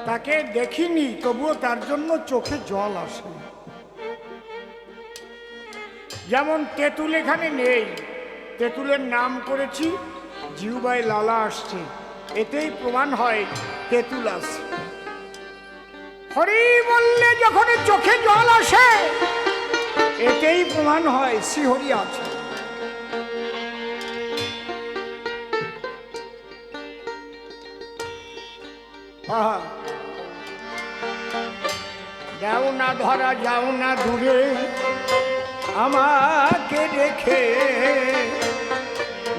তাকে দেখিনি, তবুও তার জন্য চোখে জল আসে। যেমন তেঁতুল এখানে নেই, তেঁতুলের নাম করেছি জিহুবাই লালা আসছে, এতেই প্রমাণ হয় তেঁতুল আসছে। হরি বললে যখন চোখে জল আসে, এতেই প্রমাণ হয় শ্রীহরি আছে। যাও না ধরা, যাও না দূরে আমাকে রেখে,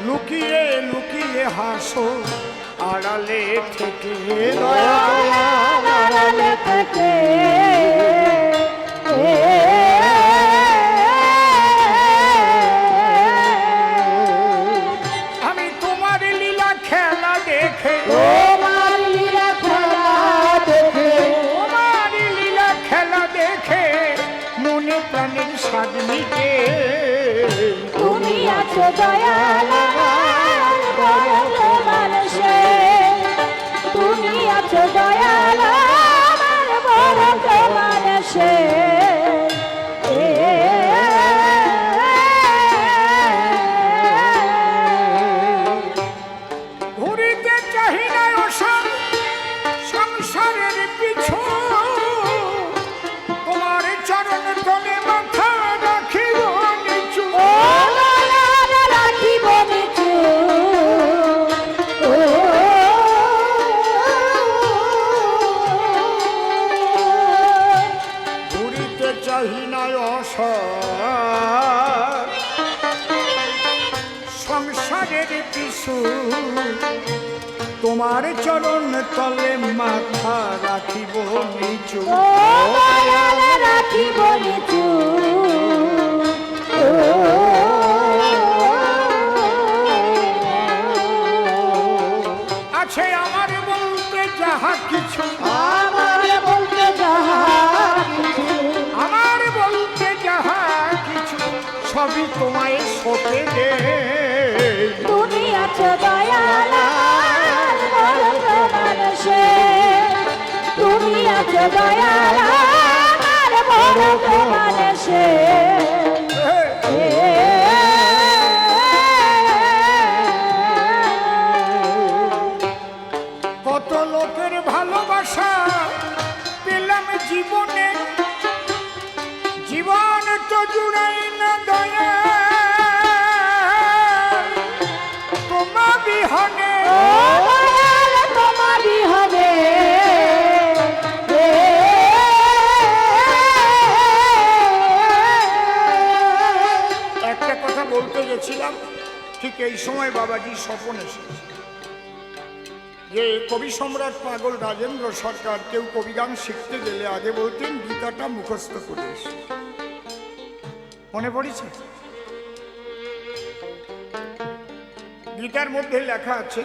লুকিয়ে লুকিয়ে হাসো আড়ালে থেকে, আড়ালে থেকে। আমি তোমার লীলা খেলা দেখে, তোমার লীলা খেলা দেখে, তোমার লীলা খেলা দেখে মনে প্রাণের স্বাদ মিটে। তুমি আছো দয়াল বড় মানুষে, তুমি আছো দয়াল বড় মানুষে। ঘুরিতে চাহি না অসম সংসারের পিছু, তোমার চরণ তলে মাথা রাখিব নিচু। রাখিব নিচু। ঘুরিতে চাহি না সংসারের পিছু, তোমার চরণ তলে মাথা রাখিব নিচু। রাখিব নিচু। আছে আমার বলতে যাহা কিছু, আমার বলতে যাহা কিছু, আমার বলতে যাহা কিছু সবই তোমায় সঁপে দে। তুমি আছো দয়াল বড় মানুষে, তুমি আছো দয়াল বড় মানুষে। কত লোকের ভালোবাসা পেলাম জীবনে, জীবন তো জুড়াই না দয়া তোমা বিহনে। তোমারই হবে একটা কথা বলতে গেছিলাম, ঠিক এই সময় বাবাজি স্বপন এসেছে যে কবি সম্রাট পাগল রাজেন্দ্র সরকার কেউ কবিগান শিখতে গেলে আগে বলতেন গীতাটা মুখস্থ করে এসে। মনে পড়েছে? গীতার মধ্যে লেখা আছে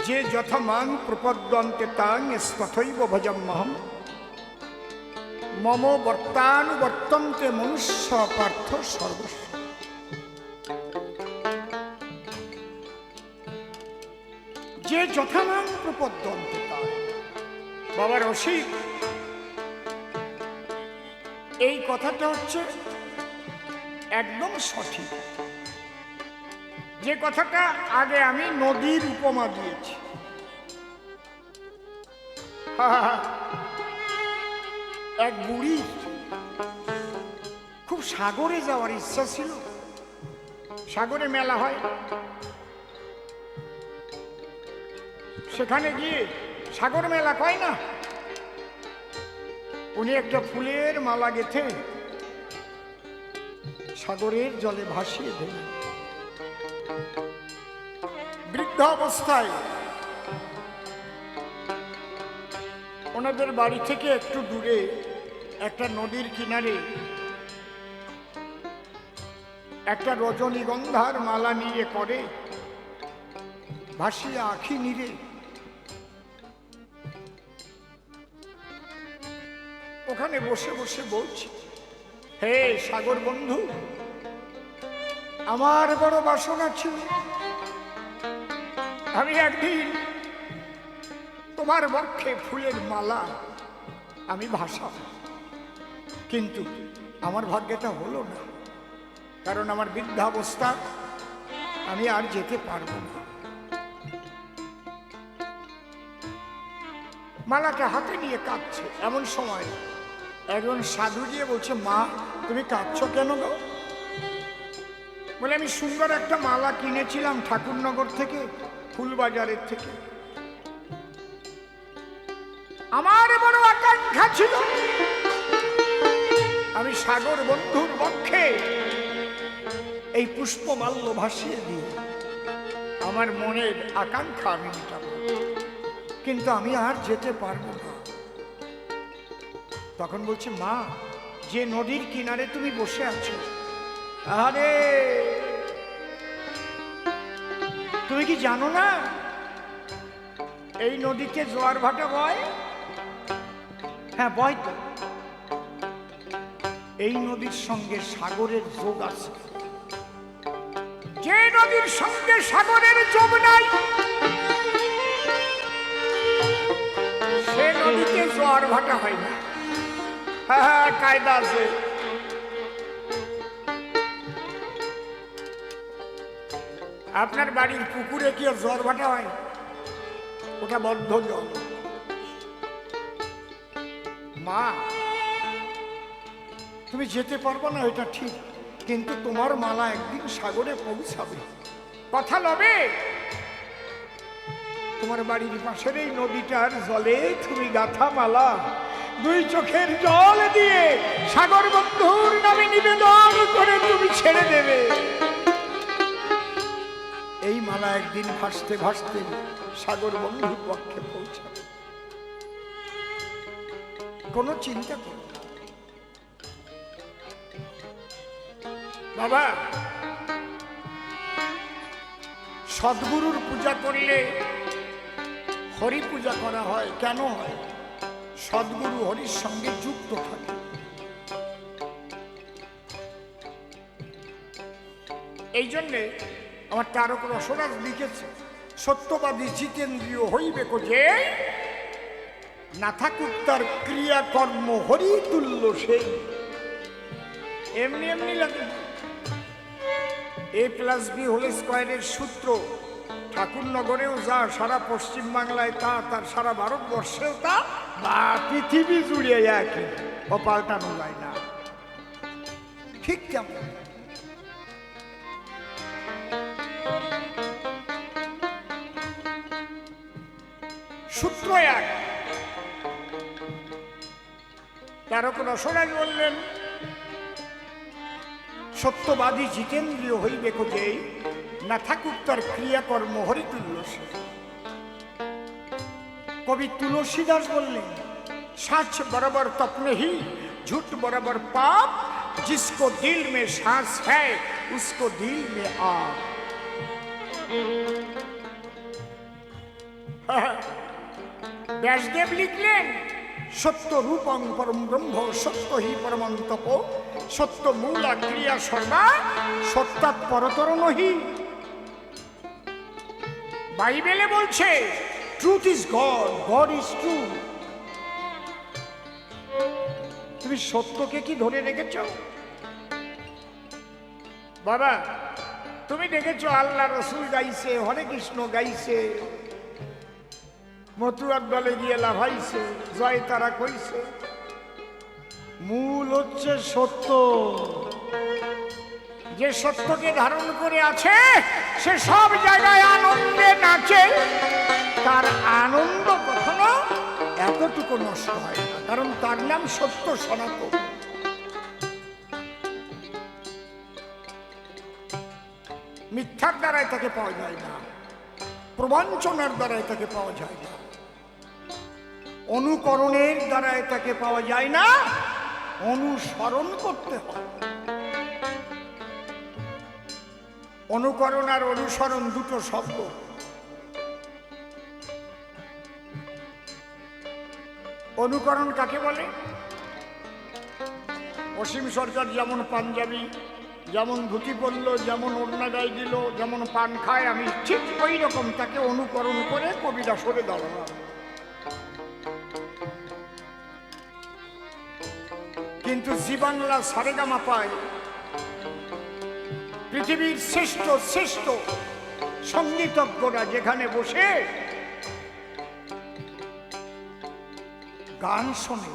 যে যথামান প্রপদ্যন্তে তাং তথৈব ভজম্যহম, মম বর্তানুবর্তন্তে মনুষ্য পার্থ সর্বস্ব। যে যথামান প্রপদ্যন্তে তাং, বাবার রসিক এই কথাটা হচ্ছে একদম সঠিক। যে কথাটা আগে আমি নদীর উপমা দিয়েছি, এক বুড়ি খুব সাগরে যাওয়ার ইচ্ছা ছিল। সাগরে মেলা হয়, সেখানে গিয়ে সাগর মেলা কয় না, উনি একটা ফুলের মালা গেঁথে সাগরের জলে ভাসিয়ে দিলেন। বৃদ্ধ অবস্থায় ওনাদের বাড়ি থেকে একটু দূরে একটা নদীর কিনারে একটা রজনীগন্ধার মালা নিয়ে করে ভাসিয়ে আখি নিরে ওখানে বসে বসে বলছি, হে সাগর বন্ধু, আমার বড় বাসনা ছিল আমি একদিন তোমার বক্ষে ফুলের মালা আমি ভাসাব, কিন্তু আমার ভাগ্যটা হলো না, কারণ আমার বৃদ্ধাবস্থা, আমি আর যেতে পারবো না। মালাটা হাতে নিয়ে কাঁদছে, এমন সময় একজন সাধু গিয়ে বলছে, মা তুমি কাঁদছো কেন গো? বলে, আমি সুন্দর একটা মালা কিনেছিলাম ঠাকুরনগর থেকে, ফুলবাজারের থেকে। আমার বড় আকাঙ্ক্ষা ছিল আমি সাগর বন্ধুর পক্ষে এই পুষ্পমাল্য ভাসিয়ে দিয়ে আমার মনের আকাঙ্ক্ষা আমি মেটাবো, কিন্তু আমি আর যেতে পারবো না। তখন বলছে, মা যে নদীর কিনারে তুমি বসে আছো, আরে তুমি কি জানো না এই নদীতে জোয়ার ভাটা বয়? হ্যাঁ বয় তো। এই নদীর সঙ্গে সাগরের যোগ আছে, যে নদীর সঙ্গে সাগরের যোগ নাই সে নদীতে জোয়ার ভাটা হয় না। হ্যাঁ কায়দা আছে। আপনার বাড়ির পুকুরে কি জোয়ার ভাটা হয়? ওটা বদ্ধ জল। মা তুমি যেতে পারবো না এটা ঠিক, কিন্তু তোমার মালা একদিন সাগরে পৌঁছাবে, কথা লবে। তোমার বাড়ির পাশের এই নদীটার জলে তুমি গাথা মালা দুই চোখের জল দিয়ে সাগর বন্ধুর নামে নিবেদন করে তুমি ছেড়ে দেবে। এই মালা একদিন ভাসতে ভাসতে সাগর বন্ধুর পক্ষে পৌঁছাবে, কোনো চিন্তা করো না। বাবা, সদ্গুরুর পূজা করলে হরি পূজা করা হয়, কেন হয়? সদ্গুরু হরির সঙ্গে যুক্ত থাকে। এই জন্যে আমার তারক রসরাজ লিখেছে, সত্যবাদী জিতেন্দ্রীয় হইবে যে না থাকুক তার ক্রিয়াকর্ম হরি তুল্য সেই। এমনি এমনি লাগে। A+B² সূত্র ঠাকুরনগরেও যা, সারা পশ্চিম বাংলায় তা, তার সারা ভারতবর্ষেও তা, বা পৃথিবী জুড়ে একই, ও পাল্টানো যায় না। ঠিক কেমন সূত্র এক। তারক রসরাজ বললেন, সত্যবাদী জিতেন্দ্রীয় হইবে যে না থাকুক তার ক্রিয়াকর্ম হরিতুল্য সে। কবি তুলসীদাস বললেন, সাচ বরাবর তপ নেহি झूठ बराबर पाप, जिसको दिल में सांस है उसको दिल में आग। ব্যাসদেব লিখলেন, সত্য রূপং পরম ব্রহ্ম সত্য হি পরমং তপ, সত্য মূলা ক্রিয়া সর্বা সত্যাৎ পরতর নহি। বাইবেলে বলছে, truth is god, god is true. তুমি সত্যকে কি ধরে রেখেছ? বাবা, তুমি দেখেছো আল্লাহ রসুল গাইছে, হরে কৃষ্ণ গাইছে, মথুরার দলে গিয়ে লাভাইছে, জয় তারা কইছে। মূল হচ্ছে সত্য। যে সত্যকে ধারণ করে আছে সে সব জায়গায় আনন্দে নাচে। তার আনন্দ কখনো এতটুকু নষ্ট হয় না, কারণ তার নাম সত্য সনাতন। মিথ্যার দ্বারাই তাকে পাওয়া যায় না, প্রবঞ্চনার দ্বারাই তাকে পাওয়া যায় না, অনুকরণের দ্বারাই তাকে পাওয়া যায় না, অনুসরণ করতে হয়। অনুকরণ আর অনুসরণ দুটো শব্দ। অনুকরণ কাকে বলে? অসীম সরকার যেমন পাঞ্জাবি, যেমন ধুতি পরল, যেমন ওড়না গায়ে দিল, যেমন পান খায়, আমি ঠিক ওই রকম তাকে অনুকরণ করে কবিতা সরে দাঁড়ালাম। কিন্তু জি বাংলা সারেগামা পায় পৃথিবীর শ্রেষ্ঠ শ্রেষ্ঠ সঙ্গীতজ্ঞরা যেখানে বসে গান শোনে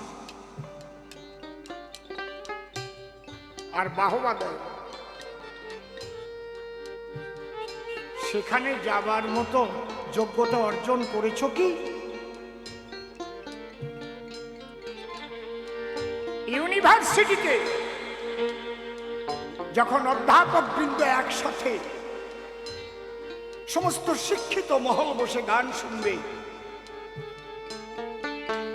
আর বাহবা দেয়, সেখানে যাবার মতো যোগ্যতা অর্জন করেছো কি? ইউনিভার্সিটিতে যখন অধ্যাপক বৃন্দ একসাথে সমস্ত শিক্ষিত মহল বসে গান শুনবে,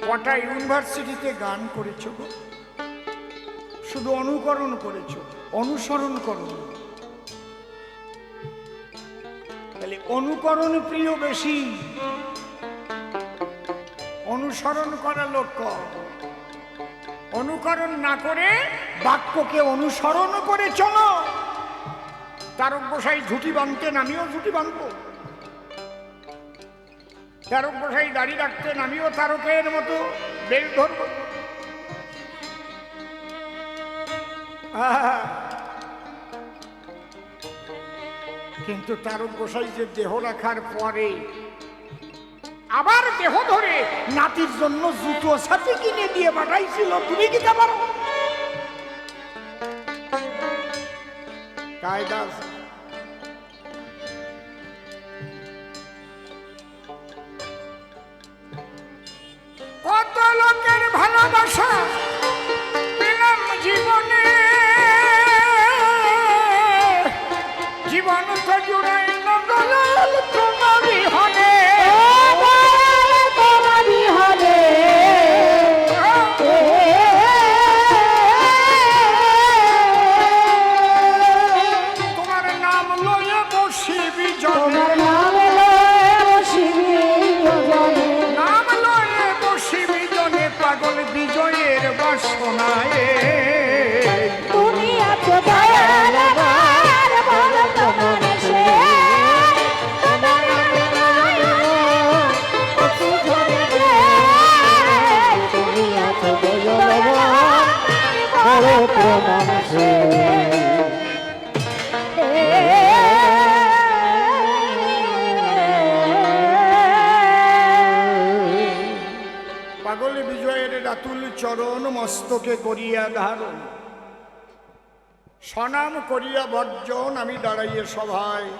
কটা ইউনিভার্সিটিতে গান করেছো গো? শুধু অনুকরণ করেছো, অনুসরণ করো। তাহলে অনুকরণ প্রিয় বেশি, অনুসরণ করা লোক কম। অনুকরণ না করে বাক্যকে অনুসরণ করে চলো। তারক গোসাই ঝুটি বাঁধতেন, আমিও ঝুটি বাঁধবো। তারক গোসাই দাড়ি রাখতেন, আমিও তারকের মতো বেল ধরব। কিন্তু তারক গোসাই যে দেহ রাখার পরে আবার দেহ ধরে নাতির জন্য জুতো সাথে কিনে দিয়ে পাঠাইছিল, তুমি কি পারো? কায়দা কত লোকের ভালোবাসা পেলাম জীবনে, জীবন তো জুড়াই নগলাল তোমারই হনে। পাগল বিজয়ের বাসনায় তুমি আছো দয়াল আমার বড় মানুষে, তুমি আছো দয়াল আমার বড় মানুষে। পাগল বিজয়ের রাতুল চরণ মস্তকে করিয়া ধারণ, সনাম করিয়া বর্জন আমি দাঁড়াইয়ে সভায়।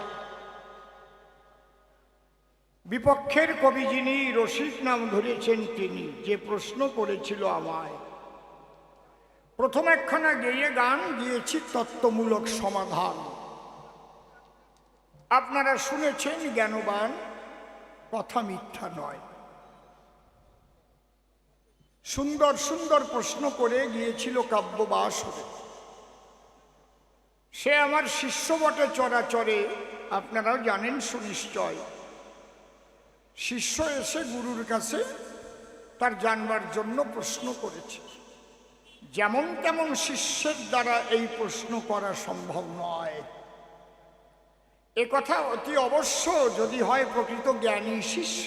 বিপক্ষের কবি যিনি রসিক নাম ধরেছেন তিনি, যে প্রশ্ন করেছিল আমায়, প্রথম একখানা গেয়ে গান গিয়েছি তত্ত্বমূলক সমাধান। আপনারা শুনেছেন জ্ঞানবান, কথা মিথ্যা নয়। সুন্দর সুন্দর প্রশ্ন করে গিয়েছিল কাব্যবাসরে। সে আমার শিষ্য বটে চরাচরে, আপনারাও জানেন সুনিশ্চয়। শিষ্য এসে গুরুর কাছে তার জানবার জন্য প্রশ্ন করেছে, যেমন তেমন শিষ্যের দ্বারা এই প্রশ্ন করা সম্ভব নয়। এ কথা অতি অবশ্য যদি হয় প্রকৃত জ্ঞানী শিষ্য,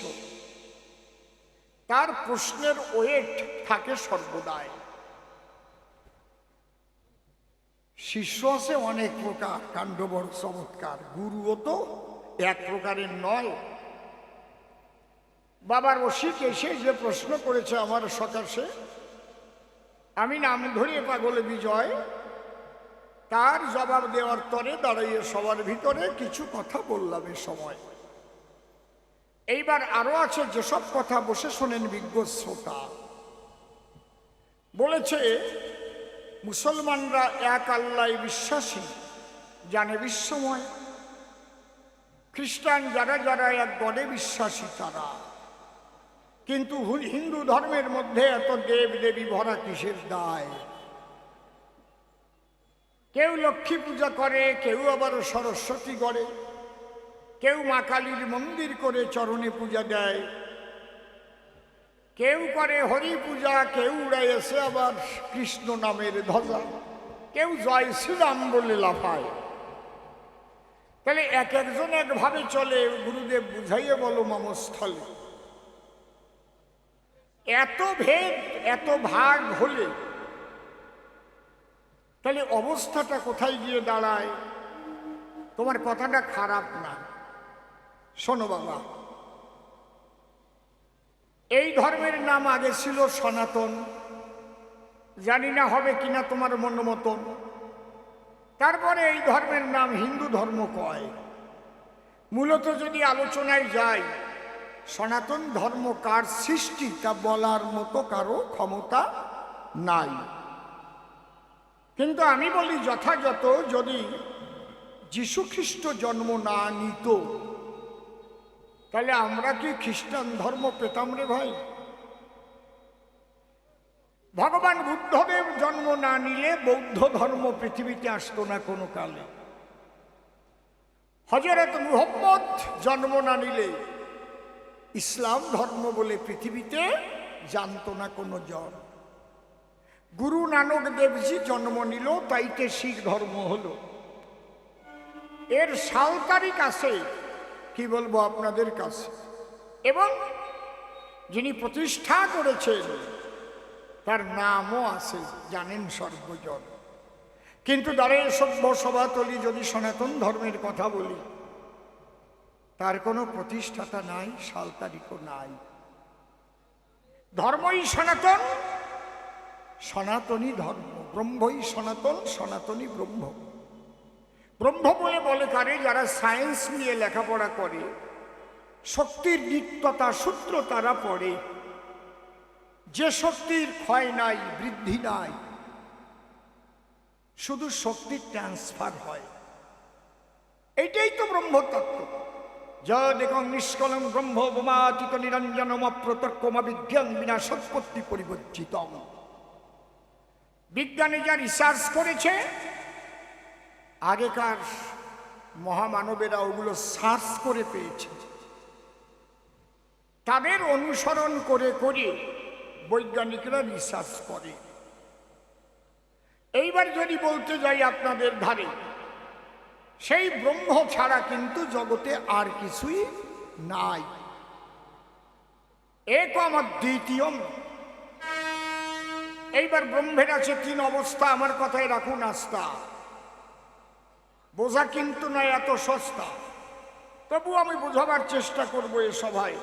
তার প্রশ্নের ওয়েট থাকে সর্বদাই। শিষ্য আছে অনেক প্রকার, কাণ্ড বড় চমৎকার, গুরুও তো এক প্রকারের নয়। বাবার রসিক এসে যে প্রশ্ন করেছে আমার সকাশে, আমি নাম ধরিয়ে পাগল বিজয় তার জবাব দেওয়ার তরে দাঁড়িয়ে সবার ভিতরে কিছু কথা বললাম এ সময়। এইবার আরো আছে যেসব কথা বসে শোনেন বিজ্ঞ শ্রোতা। বলেছে মুসলমানরা এক আল্লাহ বিশ্বাসী, জানে বিশ্বময়। খ্রিস্টান যারা যারা এক গডে বিশ্বাসী তারা, কিন্তু হিন্দু ধর্মের মধ্যে এত দেব দেবী ভরা কিসের দায়? কেউ লক্ষ্মী পূজা করে, কেউ আবার সরস্বতী করে, কেউ মা কালীর মন্দির করে চরণে পূজা দেয়, কেউ করে হরি পূজা, কেউ উড়াই এসে আবার কৃষ্ণ নামের ধ্বজা, কেউ জয় শ্রীরাম বলে লাফায়। তাহলে এক একজন একভাবে চলে। গুরুদেব বুঝাইয়ে বলো মমস্থলে। এত ভেদ এত ভাগ হলে তাহলে অবস্থাটা কোথায় গিয়ে দাঁড়ায়? তোমার কথাটা খারাপ না, শোনো বাবা। এই ধর্মের নাম আগে ছিল সনাতন, জানি না হবে কিনা তোমার মন মতন। তারপরে এই ধর্মের নাম হিন্দু ধর্ম কয়। মূলত যদি আলোচনায় যাই, সনাতন ধর্ম কার সৃষ্টি তা বলার মতো কারো ক্ষমতা নাই। কিন্তু আমি বলি যথাযথ যদি যীশুখ্রিস্ট জন্ম না নিত তাহলে আমরা কি খ্রিস্টান ধর্ম পেতাম রে ভাই? ভগবান বুদ্ধদেব জন্ম না নিলে বৌদ্ধ ধর্ম পৃথিবীতে আসতো না কোনো কালে। হযরত মুহাম্মদ জন্ম না নিলে ইসলাম ধর্ম বলে পৃথিবীতে জানতো না কোনো জন। গুরু নানক দেবজি জন্ম নিল, তাইতে শিখ ধর্ম হলো। এর সাল তারিখ আছে, কি বলবো আপনাদের কাছে। এবং যিনি প্রতিষ্ঠা করেছেন তার নামও আছে, জানেন সর্বজন। কিন্তু দ্বারে সভ্য সভাতলি যদি সনাতন ধর্মের কথা বলি, তার কোনো প্রতিষ্ঠাতা নাই, সাল তারিখও নাই। ধর্মই সনাতন, সনাতনী ধর্ম। ব্রহ্মই সনাতন, সনাতনী ব্রহ্ম। ব্রহ্ম বলে কারে? যারা সায়েন্স নিয়ে লেখাপড়া করে, শক্তির নিত্যতা সূত্র তারা পড়ে। যে শক্তির ক্ষয় নাই, বৃদ্ধি নাই, শুধু শক্তির ট্রান্সফার হয়। এইটাই তো ব্রহ্মতত্ত্ব। যদেকং নিষ্কলং ব্রহ্ম বোমাতীত নিরঞ্জনম অপ্রতর্কমবিজ্ঞান বিনা সৎপত্তি পরিবর্জিতম। বিজ্ঞানী যা রিসার্চ করেছে, আগেকার মহামানবেরা ওগুলো সার্চ করে পেয়েছে। তাদের অনুসরণ করে করে বৈজ্ঞানিকরা রিসার্চ করে। এইবার যদি বলতে যাই আপনাদের ধারে, সেই ব্রহ্ম ছাড়া কিন্তু জগতে আর কিছুই নাই। একম অদ্বিতীয়ম। এইবার ব্রহ্মের আছে তিন অবস্থা। আমার কথায় রাখুন আস্থা। বোঝা কিন্তু নয় এত সস্তা, তবু আমি বোঝাবার চেষ্টা করবো এ সভায়।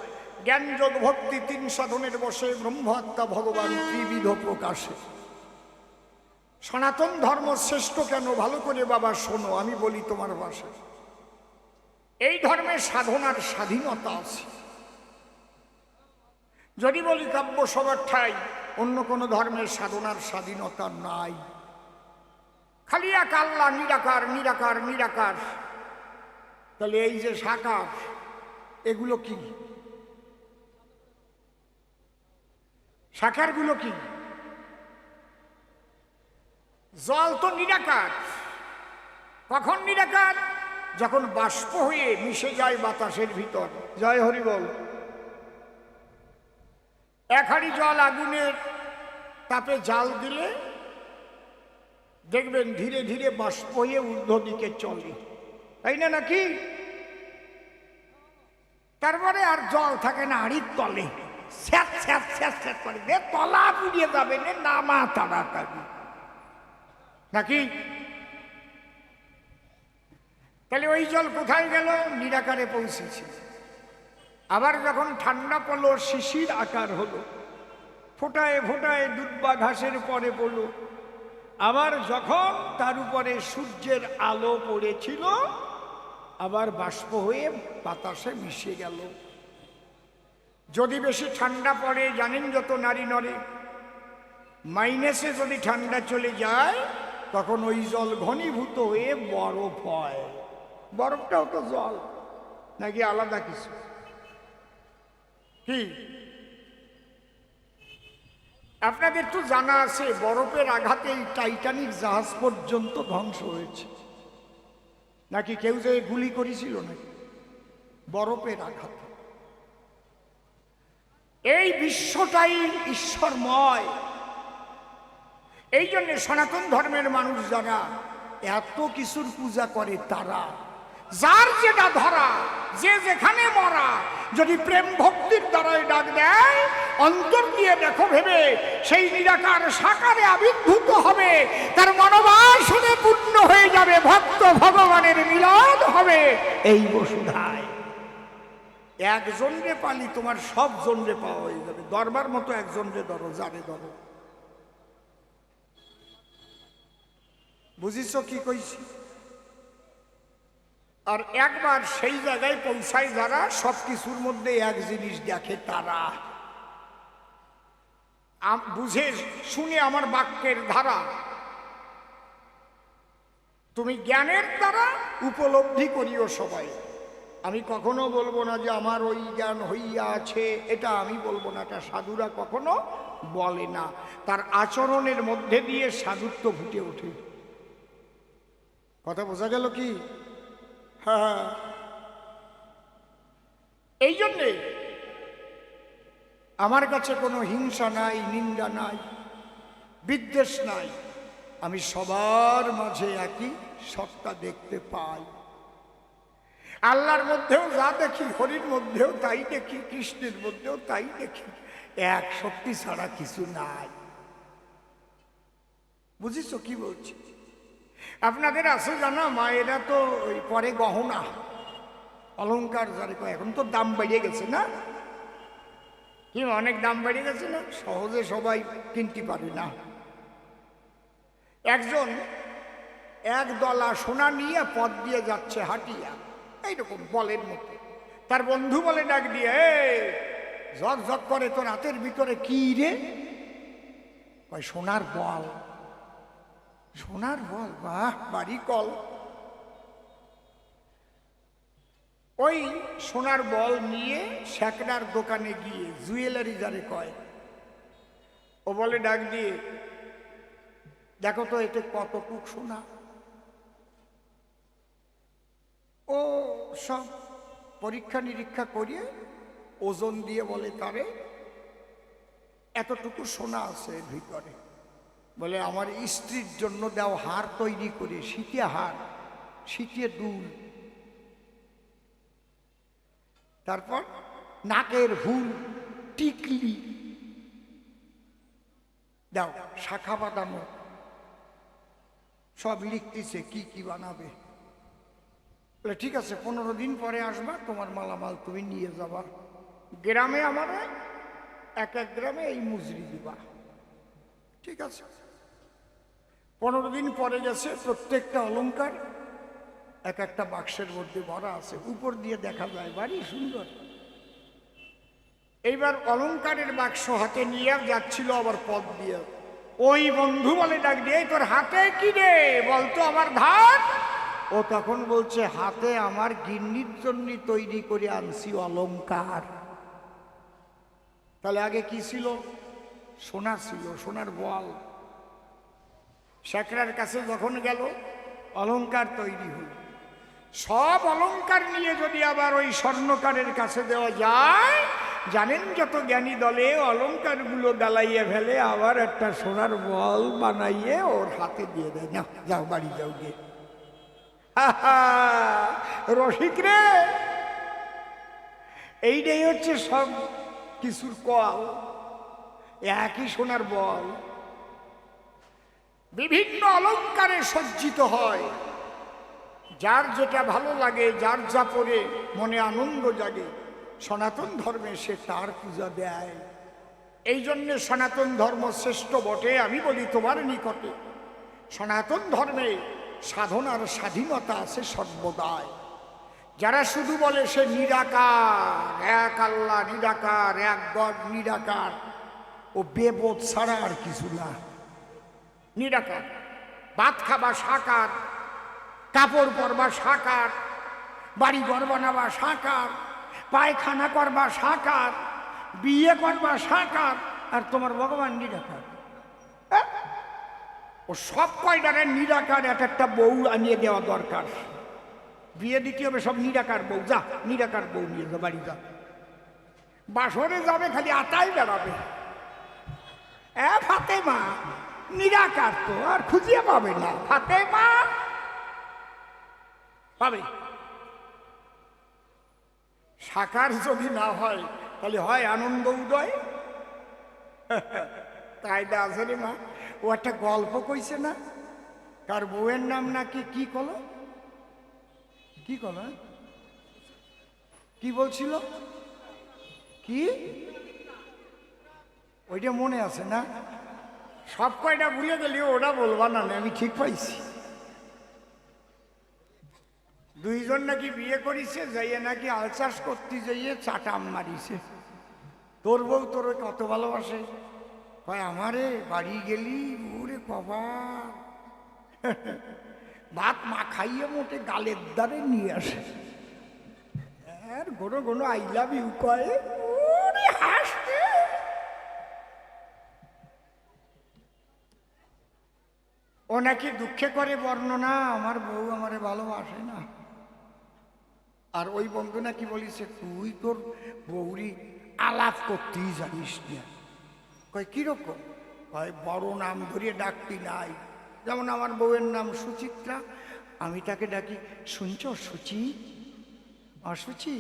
জ্ঞান যোগ ভক্তি তিন সাধনের বসে ব্রহ্মাত্মা ভগবান ত্রিবিধ প্রকাশে। সনাতন ধর্ম শ্রেষ্ঠ কেন? ভালো করে বাবা শোনো, আমি বলি তোমার ভাষায়। এই ধর্মে সাধনার স্বাধীনতা আছে। যদি বলি কাব্য সবার ঠাই, অন্য কোনো ধর্মের সাধনার স্বাধীনতা নাই। খালি এক আল্লাহ, নিরাকার নিরাকার নিরাকার। তাহলে এই যে সাকার, এগুলো কি? সাকারগুলো কি? জল তো নিরাকার। কখন নিরাকার? যখন বাষ্প হয়ে মিশে যায় বাতাসের ভিতর। জয় হরি বল। এক হাঁড়ি জল আগুনের তাপে জাল দিলে দেখবেন ধীরে ধীরে বাষ্প হয়ে ঊর্ধ্ব দিকে চলে, তাই না নাকি? তারপরে আর জল থাকে না হাঁড়ির তলে, স্যাঁত স্যাঁত স্যাঁত স্যাঁত করে তলা পুড়িয়ে যাবে নামা তাড়াতাড়ি, নাকি? তাহলে ওই জল কোথায় গেল? নিরাকারে পৌঁছেছে। আবার যখন ঠান্ডা পড়লো, শিশির আকার হলো, ফোটায় ফোটায় দুব্বা ঘাসের পরে পড়লো। আবার যখন তার উপরে সূর্যের আলো পড়েছিল, আবার বাষ্প হয়ে বাতাসে মিশে গেল। যদি বেশি ঠান্ডা পড়ে, জানেন যত নারী নড়ে, মাইনাসে যদি ঠান্ডা চলে যায়, তখন ওই জল ঘনীভূত হয়ে বরফ হয়। বরফটাও তো জল, নাকি আলাদা কিছু? কি আপনাদের তো জানা আছে, বরফের আঘাতে এই টাইটানিক জাহাজ পর্যন্ত ধ্বংস হয়েছে, নাকি কেউ যে গুলি করেছিল নাকি? বরফের আঘাতে। এই বিশ্বটাই ঈশ্বরময়। এই জন্য সনাতন ধর্মের মানুষ যারা এত কিছুর পূজা করে, তারা যার যেটা ধরা, যে যেখানে মরা, যদি প্রেম ভক্তির দ্বারাই ডাক দেয়, অন্তর দিয়ে দেখো ভেবে সেই নিরাকার সাকারে আবির্ভূত হবে, তার মনোবাসনে পূর্ণ হয়ে যাবে, ভক্ত ভগবানের মিলন হবে এই বসুধায়। একজনরে পালি তোমার সব জনরে পাওয়া হয়ে যাবে। দরবার মতো একজনরে ধরো, যারে ধরো। বুঝিস কি কইছি? আর একবার সেই জায়গায় পৌঁছায় যারা সব কিছুর মধ্যে এক জিনিস দেখে, তারা বুঝে শুনে আমার বাক্যের ধারা তুমি জ্ঞানের দ্বারা উপলব্ধি করিও সবাই। আমি কখনো বলবো না যে আমার ওই জ্ঞান হইয়া আছে, এটা আমি বলবো না, এটা সাধুরা কখনো বলে না। তার আচরণের মধ্যে দিয়ে সাধুত্ব ফুটে ওঠে। কথা বোঝা গেল কি? হ্যাঁ, এই জন্যে আমার কাছে কোনো হিংসা নাই, নিন্দা নাই, বিদ্বেষ নাই। আমি সবার মাঝে একই সত্তা দেখতে পাই। আল্লাহর মধ্যেও যা দেখি, হরির মধ্যেও তাই দেখি, কৃষ্ণের মধ্যেও তাই দেখি। এক শক্তি ছাড়া কিছু নাই। বুঝিস কি বলছি? আপনাদের আছে জানা, মায়েরা তো ওই পরে গহনা অলংকার যারে কয়, এখন তো দাম বেড়ে গেছে না? কি অনেক দাম বেড়ে গেছে না? সহজে সবাই কিনতে পারে না। একজন এক দলা সোনা নিয়ে পথ দিয়ে যাচ্ছে হাটিয়া, এইরকম বলের মতো। তার বন্ধু বলে ডাক দিয়ে, ঝক ঝক করে তোর হাতের ভিতরে কি রে? কয় সোনার বল। সোনার বল? বাহ, বাড়ি কল। ওই সোনার বল নিয়ে শ্যাকরার দোকানে গিয়ে, জুয়েলারি যারে কয়, ও বলে ডাক দিয়ে, দেখো তো এতে কতটুক সোনা। ও সব পরীক্ষা নিরীক্ষা করিয়ে ওজন দিয়ে বলে তারে এতটুকু সোনা আছে এর ভিতরে। বলে আমার স্ত্রীর জন্য দাও হার তৈরি করে, শীতে হার, শীতে দুল, তারপর নাকের হুল, টিকলি দাও, শাখা বাঁধানো, সব লিখতেছে কি কি বানাবে। বলে ঠিক আছে, 15 দিন পরে আসবা, তোমার মালামাল তুমি নিয়ে যাবা। গ্রামে আমার এক এক গ্রামে এই মুজরি দিবা। ঠিক আছে। 15 দিন পরে গেছে, প্রত্যেকটা অলংকার এক একটা বাক্সের মধ্যে ভরা আছে, উপর দিয়ে দেখা যায় ভারী সুন্দর। এইবার অলংকারের বাক্স হাতে নিয়ে যাচ্ছিল আবার পথ দিয়ে, ওই বন্ধু বলে ডাক দিয়ে, তোর হাতে কি রে? বলতো আমার ধার। ও তখন বলছে, হাতে আমার গিন্নির জন্য তৈরি করে আনছি অলংকার। তাহলে আগে কি ছিল? সোনা ছিল, সোনার বল। শ্যাকরার কাছে যখন গেল, অলংকার তৈরি হল। সব অলংকার নিয়ে যদি আবার ওই স্বর্ণকারের কাছে দেওয়া যায়, জানেন যত জ্ঞানী দলে অলংকারগুলো গালাইয়ে ফেলে, আবার একটা সোনার বল বানাইয়ে ওর হাতে দিয়ে দেয়, না যাও বাড়ি যাও গিয়ে। রসিক রে, এইটাই হচ্ছে সব কিছুর কল। একই সোনার বল বিভিন্ন অলংকারে সজ্জিত হয়। যার যেটা ভালো লাগে, যার যা পরে মনে আনন্দ জাগে, সনাতন ধর্মে সে তার পূজা দেয়। এই জন্যে সনাতন ধর্ম শ্রেষ্ঠ বটে। আমি বলি তোমার নিকটে, সনাতন ধর্মে সাধনার স্বাধীনতা আছে সর্বদাই। যারা শুধু বলে সে নিরাকার, এক আল্লাহ নিরাকার, এক গড নিরাকার, ও বেবোধ ছাড়া আর কিছু না। নিরাকার, ভাত খাবা সাকার, কাপড় পরবা সাকার, বাড়ি ঘর বানাবা সাকার, পায়খানা করবা সাকার, বিয়ে করবা সাকার, আর তোমার ভগবান নিরাকার। ও সব কয়টারে নিরাকার এক একটা বউ আনিয়ে দেওয়া দরকার। বিয়ে দিতে হবে সব নিরাকার বউ, যা নিরাকার বউ নিয়ে যা, বাড়ি যা। বাসরে যাবে খালি আটাই বেড়াবে, ফাতেমা নিরাকার তো আর খুঁজিয়ে পাবে না। ফাতেমা পাবে, সাকার যদি না হয় তাহলে হয় আনন্দ উদয়। কায়দা আছে রে মা। ও একটা গল্প কইছে না, তার বউয়ের নাম নাকি কি কলো, কি কলো, কি বলছিল, কি ওইটা মনে আছে না? সব কয়টা ভুলে গেলি, ওটা বলবা না, আমি ঠিক পাইছি। দুইজন নাকি বিয়ে করিছে, যাইয়ে নাকি আল চাষ করতে যাইয়ে চাটাম মারিছে। তোর বউ তোর কত ভালোবাসে, কয় আমারে বাড়ি গেলি ওরে বাবা ভাত মা খাইয়ে মোটে গালের দ্বারে নিয়ে আসে, আর ঘন ঘন আই লাভ ইউ কয়, ওরে হাসতে। ও নাকি দুঃখে করে বর্ণনা, আমার বউ আমারে ভালোবাসে না। আর ওই বন্ধু নাকি বলিছে, তুই তোর বউরি আলাপ করতেই জানিস না। কয় কিরকম? কয় বড় নাম ধরিয়ে ডাকতি নাই, যেমন আমার বউয়ের নাম সুচিত্রা, আমি তাকে ডাকি শুনছ সুচি, অসুচি।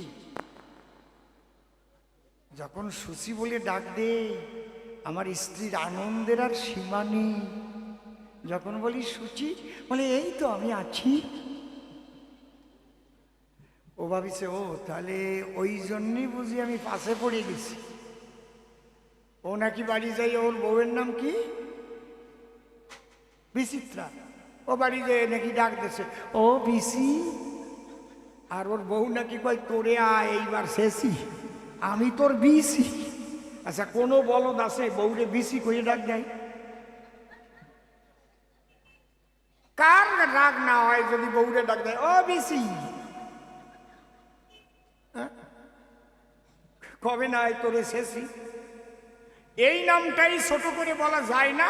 যখন সুচি বলে ডাক দে আমার স্ত্রীর আনন্দের আর সীমা নেই। যখন বলি সুচি, বলে এই তো আমি আছি। ও ভাবিছে ও তাহলে ওই জন্যই বুঝি আমি পাশে পড়ে গেছি। ও নাকি বাড়ি যাই, ওর বউয়ের নাম কি বিচিত্রা, ও বাড়ি যাই নাকি ডাক দিছে ও বিসি। আর ওর বউ নাকি কয় তোরে আয় এইবার শেষি, আমি তোর বিসি। আচ্ছা কোনো বলদ আছে বউরে বিসি কইয়ে ডাক দেয়? কার রাগ না হয় যদি বউরে ডাক দেয় ও বিসি? কবে না তোরে শেষি, এই নামটাই ছোট করে বলা যায় না?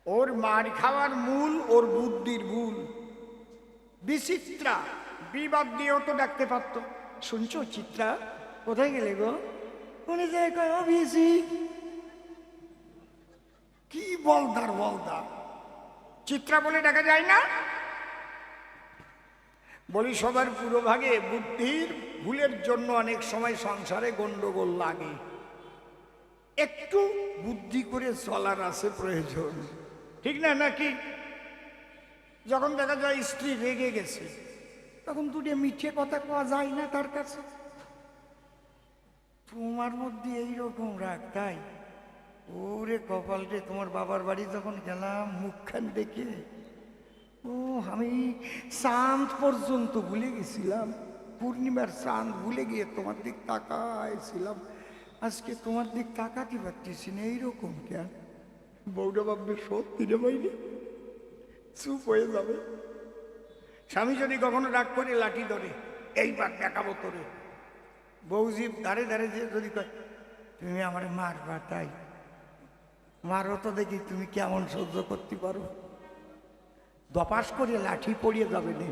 ওর মার খাওয়ার মূল ওর বুদ্ধির ভুল। বিচিত্রা বিবাদ দিয়েও তো ডাকতে পারতো, শুনছো চিত্রা কোথায় গেলে গো, উনি যে কয় ও বিসি। কি বলদার বলদার, চিত্রা বলে ডাকা যায় না? বলি সবার পুরোভাগে বুদ্ধির ভুলের জন্য অনেক সময় সংসারে গন্ডগোল লাগে। একটু বুদ্ধি করে চলার আছে প্রয়োজন, ঠিক না নাকি? যখন দেখা যায় স্ত্রী রেগে গেছে, তখন দুটো মিঠে কথা কোয়া যায় না তার কাছে? তোমার মধ্যে এইরকম রাগ, তাই? ওরে কপাল রে, তোমার বাবার বাড়ি যখন গেলাম মুখখান দেখে, ও আমি চাঁদ পর্যন্ত ভুলে গেছিলাম, পূর্ণিমার চাঁদ ভুলে গিয়ে তোমার দিক তাকাইছিলাম। আজকে তোমার দিক তাকাতে পারতেছি না, এইরকম কেন? বউটা ভাববে সত্যি রে বাইরে, চুপ হয়ে যাবে। স্বামী যদি কখনো রাগ করে লাঠি ধরে, এইবার দেখাবো তোরে, বউজি ধারে ধারে যে যদি কয় তুমি আমার মারবা, তাই মারো তো দেখি তুমি কেমন সহ্য করতে পারো। দপাস করে লাঠি পড়িয়ে যাবে না।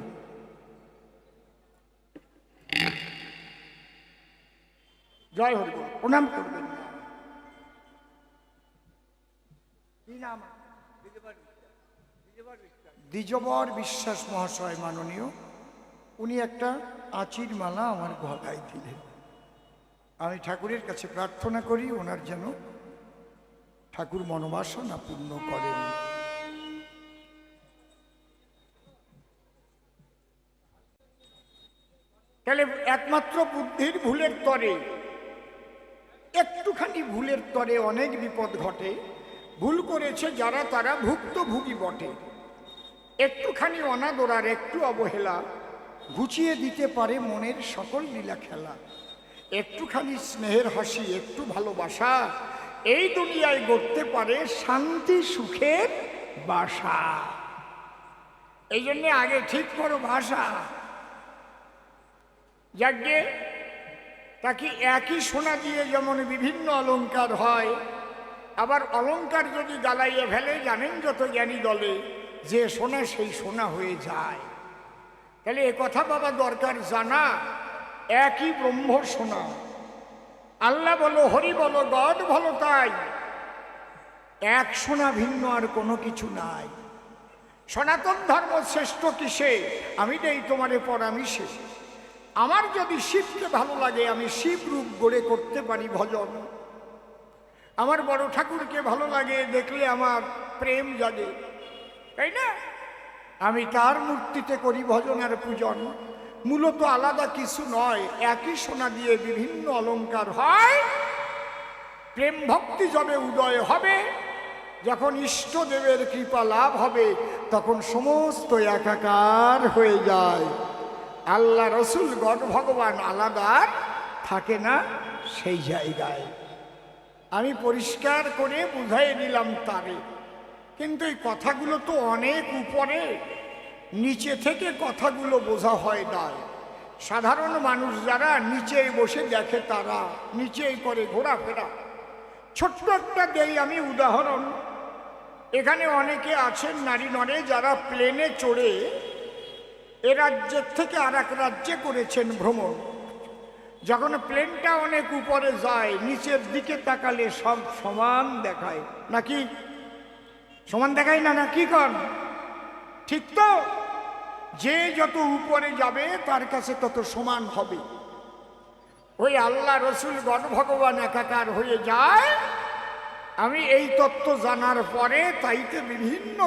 জয় হরি বল, প্রণাম করবেন। কি নাম? দ্বিজবর বিশ্বাস মহাশয় মাননীয়, উনি একটা আঁচির মালা আমার গলায় দিলেন। আমি ঠাকুরের কাছে প্রার্থনা করি ওনার যেন ঠাকুর মনোবাসনা পূর্ণ করেন। তাহলে একমাত্র বুদ্ধির ভুলের তরে, একটুখানি ভুলের তরে অনেক বিপদ ঘটে। ভুল করেছে যারা তারা ভুক্তভোগী বটে। একটুখানি অনাদরার, একটু অবহেলা ঘুচিয়ে দিতে পারে মনের সকল লীলা খেলা। একটুখানি স্নেহের হাসি, একটু ভালোবাসা এই দুনিয়ায় গড়তে পারে শান্তি সুখের বাসা। এই জন্যে আগে ঠিক করো ভাষা। যাকে তাকে একই সোনা দিয়ে যেমন বিভিন্ন অলংকার হয়, আবার অলংকার যদি গালাইয়ে ফেলে জানেন যত জ্ঞানী দলে, যে সোনা সেই সোনা হয়ে যায়। তাহলে এ কথা বাবা দরকার জানা, একই ব্রহ্ম সোনা। আল্লাহ বলো, হরি বলো, গড বলো, তাই এক সোনা, ভিন্ন আর কোনো কিছু নাই। সনাতন ধর্ম শ্রেষ্ঠ কিসে, আমি দেই তোমারে পরামিষে। আমার যদি শিবকে ভালো লাগে আমি শিব রূপ গড়ে করতে পারি ভজন। আমার বড় ঠাকুরকে ভালো লাগে দেখলে আমার প্রেম জাগে, তাই না? আমি তার মূর্তিতে করি ভজন আর পূজন। মূলত আলাদা কিছু নয়, একই সোনা দিয়ে বিভিন্ন অলংকার হয়। প্রেম ভক্তি যবে উদয় হবে, যখন ইষ্টদেবের কৃপা লাভ হবে, তখন সমস্ত একাকার হয়ে যায়। আল্লাহ রসুল গণ ভগবান আলাদা থাকে না সেই জায়গায়। আমি পরিষ্কার করে বুঝাই দিলাম তারে, কিন্তু এই কথাগুলো তো অনেক উপরে, নিচে থেকে কথাগুলো বোঝা হয় না। সাধারণ মানুষ যারা নিচে বসে দেখে তারা নিচেই করে ঘোরাফেরা। ছোট্ট একটা দেই আমি উদাহরণ। এখানে অনেকে আছেন নারী নরে যারা প্লেনে চড়ে এ রাজ্যের থেকে আর এক রাজ্যে করেছেন ভ্রমণ। যখন প্লেনটা অনেক উপরে যায়, নিচের দিকে তাকালে সব সমান দেখায়, নাকি সমান দেখায় না? নাকি কন ঠিক তো? যে যত উপরে যাবে তার কাছে তত সমান হবে। ওই আল্লাহ রসুল গণ ভগবান একাকার হয়ে যায়। আমি এই তত্ত্ব জানার পরে তাইতে বিভিন্ন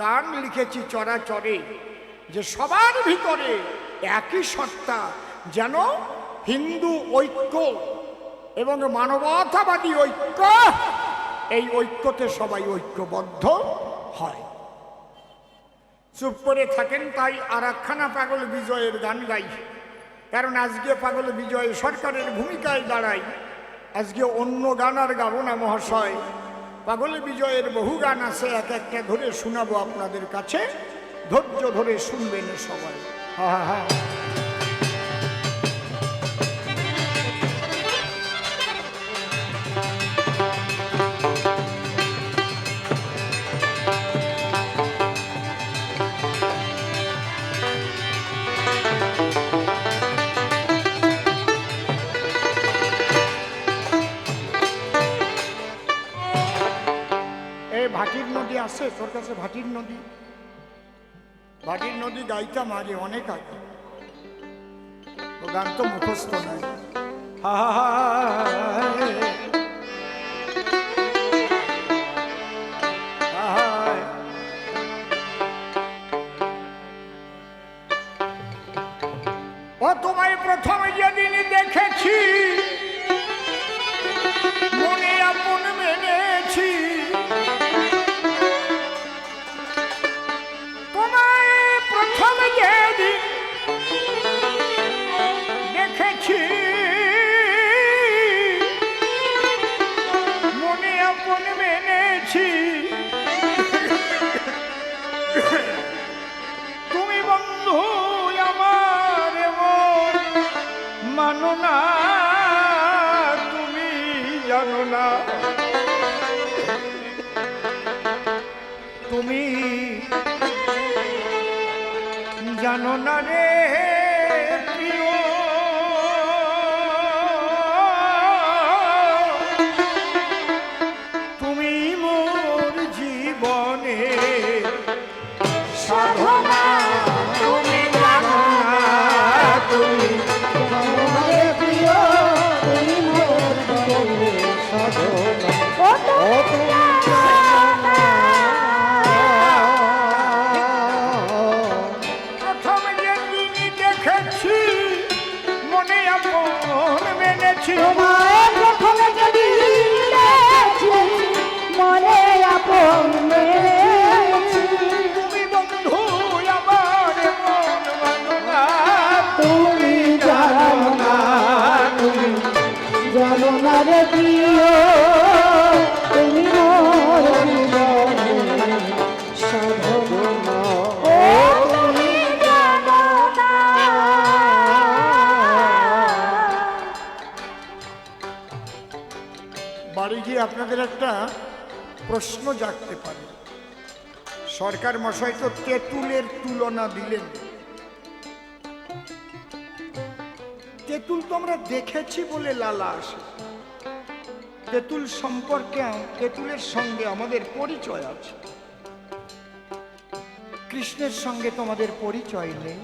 গান লিখেছি চরাচরে, যে সবার ভিতরে একই সত্তা, যেন হিন্দু ঐক্য এবং মানবতাবাদী ঐক্য, এই ঐক্যতে সবাই ঐক্যবদ্ধ হয়। চুপ করে থাকেন তাই আর একখানা পাগল বিজয়ের গান গাই। কারণ আজকে পাগল বিজয় সরকারের ভূমিকায় দাঁড়াই, আজকে অন্য গান আর গাবো না মহাশয়। পাগল বিজয়ের বহু গান আছে, এক একটা ধরে শোনাবো আপনাদের কাছে, ধৈর্য ধরে শুনবেন সবাই। হ্যাঁ হ্যাঁ, ভাটির নদী আছে তোর কাছে? ভাটির নদী, ভাটির নদী গাইতাম আগে, অনেক আগে। ও গান তো মুখস্থ নাই। ও তোমায় প্রথম যেদিন দেখেছি, মনে আপন মেনেছি। দেখেছি মনে আপন মেনেছি, তুমি বন্ধু আমার মন মানো না, তুমি জানো না, তুমি জানো না রে প্রিয়, তুমি মোর জীবনে সাধনা, তুমি জানো না, তুমি জানো না রে প্রিয়, তুমি মোর জীবনে সাধনা। মনে আপন মেনেছি, তোমায় প্রথম যেদিন দেখেছি, মনে আপন মেনেছি, তুমি বন্ধু আমার মন মানো না, তুমি জানো না, তুমি জানো না রে প্রিয়, তুমি মোর জীবনে সাধনা। ও তুমি জানো না। বাড়ি গিয়ে আপনাদের একটা প্রশ্ন জাগতে পারে। সরকার মশাই তো তেঁতুলের তুলনা দিলেন। তেঁতুল তো আমরা দেখেছি বলে লালা আসে। তেঁতুল সম্পর্কে, তেঁতুলের সঙ্গে আমাদের পরিচয় আছে, কৃষ্ণের সঙ্গে তো আমাদের পরিচয় নেই।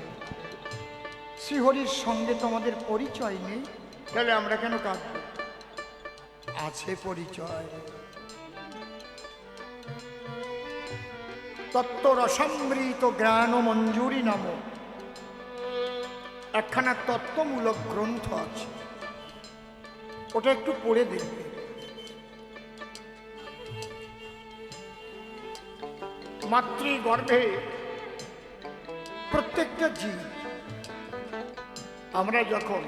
শ্রীহরির সঙ্গে তো আমাদের পরিচয় নেই, তাহলে আমরা কেন কাঁদব? আছে পরিচয়। তত্ত্বরসামৃত জ্ঞান মঞ্জুরি নামক একখানা তত্ত্বমূলক গ্রন্থ আছে, ওটা একটু পড়ে দেখবে। মাতৃগর্ভে প্রত্যেকটা জীব আমরা যখন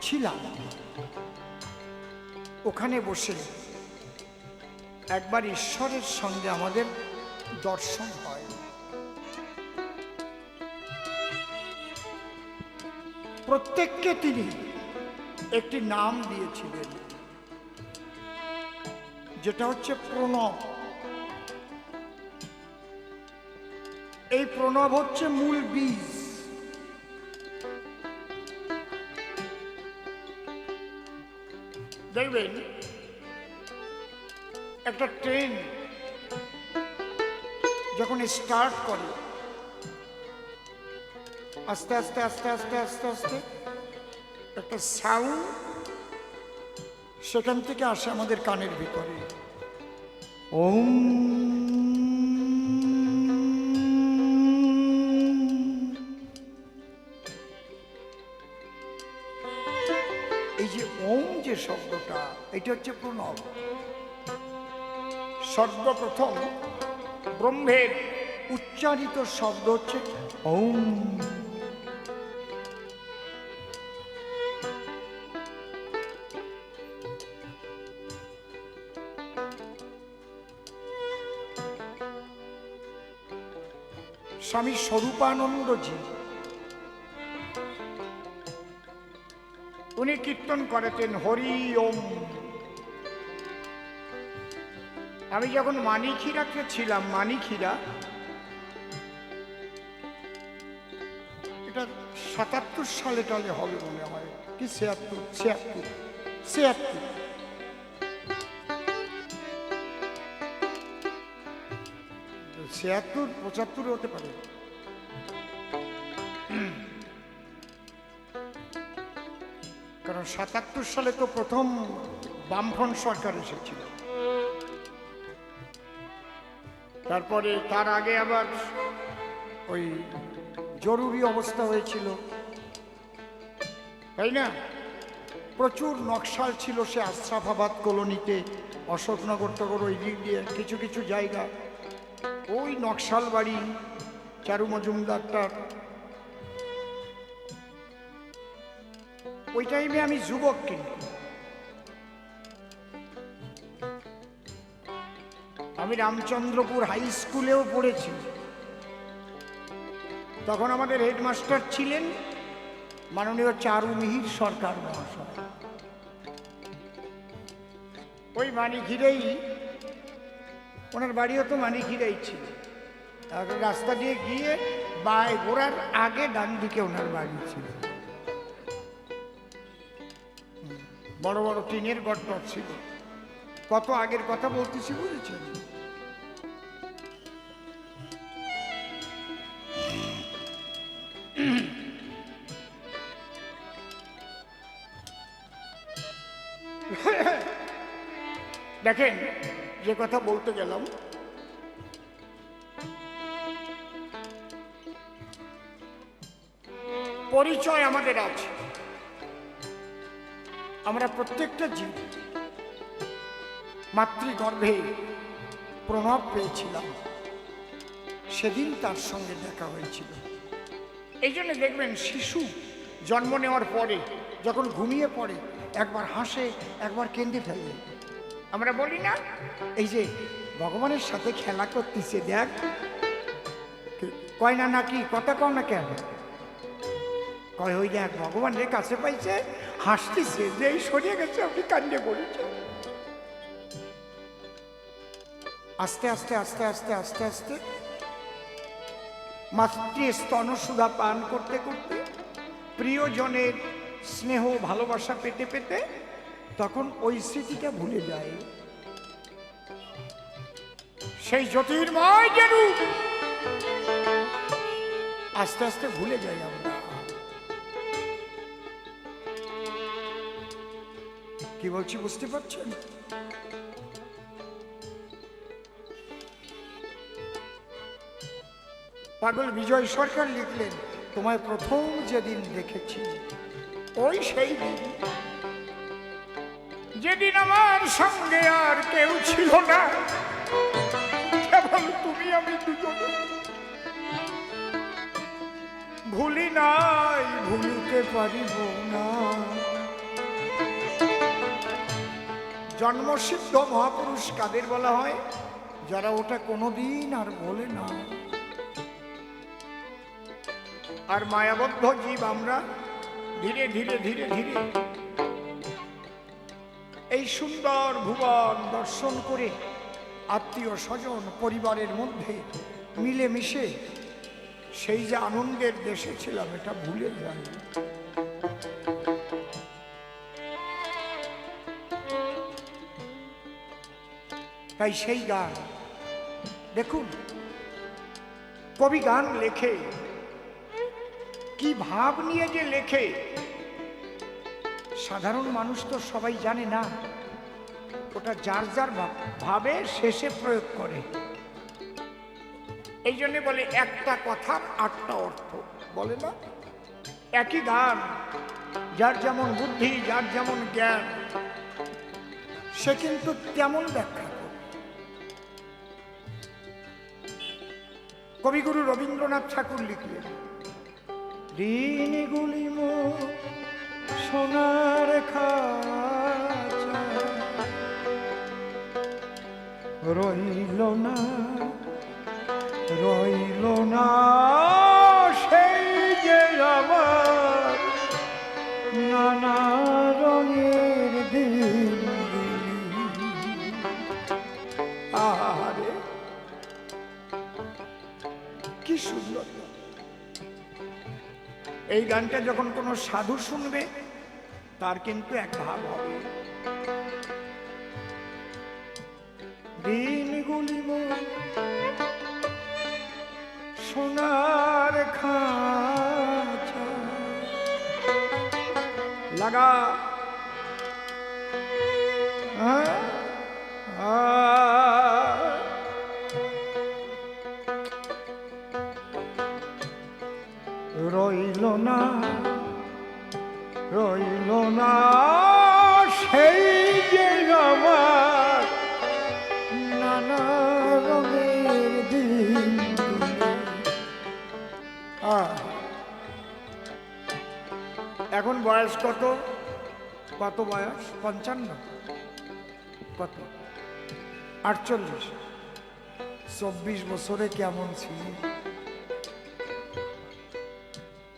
ছিলাম, ওখানে বসে একবার ঈশ্বরের সঙ্গে আমাদের দর্শন হয়। প্রত্যেককে তিনি একটি নাম দিয়েছিলেন, যেটা হচ্ছে প্রণব। এই প্রণব হচ্ছে মূল বীজ। দেখবেন একটা ট্রেন যখন স্টার্ট করে, আস্তে আস্তে আস্তে আস্তে আস্তে আস্তে একটা সাউন্ড সেখান থেকে আসে আমাদের কানের ভিতরে, ওম। এই যে ওম যে শব্দটা, এটা হচ্ছে প্রণব। সর্বপ্রথম ব্রহ্মের উচ্চারিত শব্দ হচ্ছে ওম। স্বামী স্বরূপানন্দজি উনি কীর্তন করেছেন হরি ওম। আমি যখন মানিখিরাতে ছিলাম, মানিখিরা এটা ৭৭ সালে টালে হবে মনে হয়, কি ৭৬, ৭৬, ৭৬। ছিয়াত্তর ৭৫ হতে পারে। কারণ ৭৭ সালে তো প্রথম বামফ্রন্ট সরকার এসেছিল, তারপরে তার আগে আবার ওই জরুরি অবস্থা হয়েছিল, তাই না? প্রচুর নকশাল ছিল সে আশরাফাবাদ কলোনিতে, অশোকনগর টগর ওই দিক দিয়ে কিছু কিছু জায়গা, ওই নকশাল বাড়ি চারু মজুমদারটার। ওই টাইমে আমি যুবক, কিন্তু আমি রামচন্দ্রপুর হাই স্কুলেও পড়েছি। তখন আমাদের হেডমাস্টার ছিলেন মাননীয় চারু মিহির সরকার মহাশয়। ওই মানিঘিরেই ওনার বাড়িও তো মানিঘিরেই ছিল। রাস্তা দিয়ে গিয়ে বাই ঘোরার আগে ডান দিকে ওনার বাড়ি ছিল। বড় বড় টিনের গর্ত ছিল। কত আগের কথা বলতেছি বুঝেছেন? দেখেন, যে কথা বলতে গেলাম, পরিচয় আমাদের আছে। আমরা প্রত্যেকটা জীব মাতৃগর্ভে প্রণব পেয়েছিলাম, সেদিন তার সঙ্গে দেখা হয়েছিল। এই জন্য দেখবেন শিশু জন্ম নেওয়ার পরে যখন ঘুমিয়ে পড়ে একবার হাসে, একবার কেঁদে ফেলে। আমরা বলি না, এই যে ভগবানের সাথে খেলা করতেছে, দেখ, কয় না নাকি কথা কও না কেন? কয় ওই দেখ ভগবানের কাছে পাইছে, হাসতেছে, যে এই সরিয়ে গেছে আপনি কান্নে পড়েছেন। আস্তে আস্তে আস্তে আস্তে আস্তে আস্তে মাতৃ স্তন সুধা পান করতে করতে, প্রিয়জনের স্নেহ ভালোবাসা পেতে পেতে তখন ওই স্মৃতিটা ভুলে যায়। সেই জ্যোতির্ময় যে রূপ আস্তে আস্তে ভুলে যাই আমরা। কি বলছি বুঝতে পারছেন? পাগল বিজয় সরকার লিখলেন, তোমায় প্রথম যেদিন দেখেছি ওই সেই দিন, যেদিন আমার সঙ্গে আর কেউ ছিল না, কেবল তুমি আমি দুজনে। ভুলি নাই, ভুলিতে পারিব না। জন্মসিদ্ধ মহাপুরুষ কাদের বলা হয়? যারা ওটা কোনোদিন আর বলে না। আর মায়াবদ্ধ জীব আমরা ধীরে ধীরে ধীরে ধীরে এই সুন্দর ভুবন দর্শন করে আত্মীয় স্বজন পরিবারের মধ্যে মিলেমিশে সেই যে আনন্দের দেশে ছিলাম এটা ভুলে যাই। তাই সেই গান দেখুন, কবি গান লেখে কি ভাব নিয়ে যে লেখে, সাধারণ মানুষ তো সবাই জানে না। ওটা যার যার ভাবে শেষে প্রয়োগ করে। এই জন্য বলে একটা কথার 8টা অর্থ, বলে না? একই গান, যার যেমন বুদ্ধি, যার যেমন জ্ঞান, সে কিন্তু তেমন ব্যাখ্যা করে। কবিগুরু রবীন্দ্রনাথ ঠাকুর লিখলেন, দিনগুলি মোর সোনার খাঁচা, রইল না রইল না সেই যে আমার নানা রঙের দিন। আরে কি সুন্দর! এই গানটা যখন কোনো সাধু শুনবে তার কিন্তু এক ভাব হবে, দিনগুলি মোর সোনার খাঁচা লাগা, রইল না রইল না সেই যে আমার নানা রঙের দিন। এখন বয়স কত? কত বয়স? 55? কত? 48? 24 বছরে কেমন ছিল?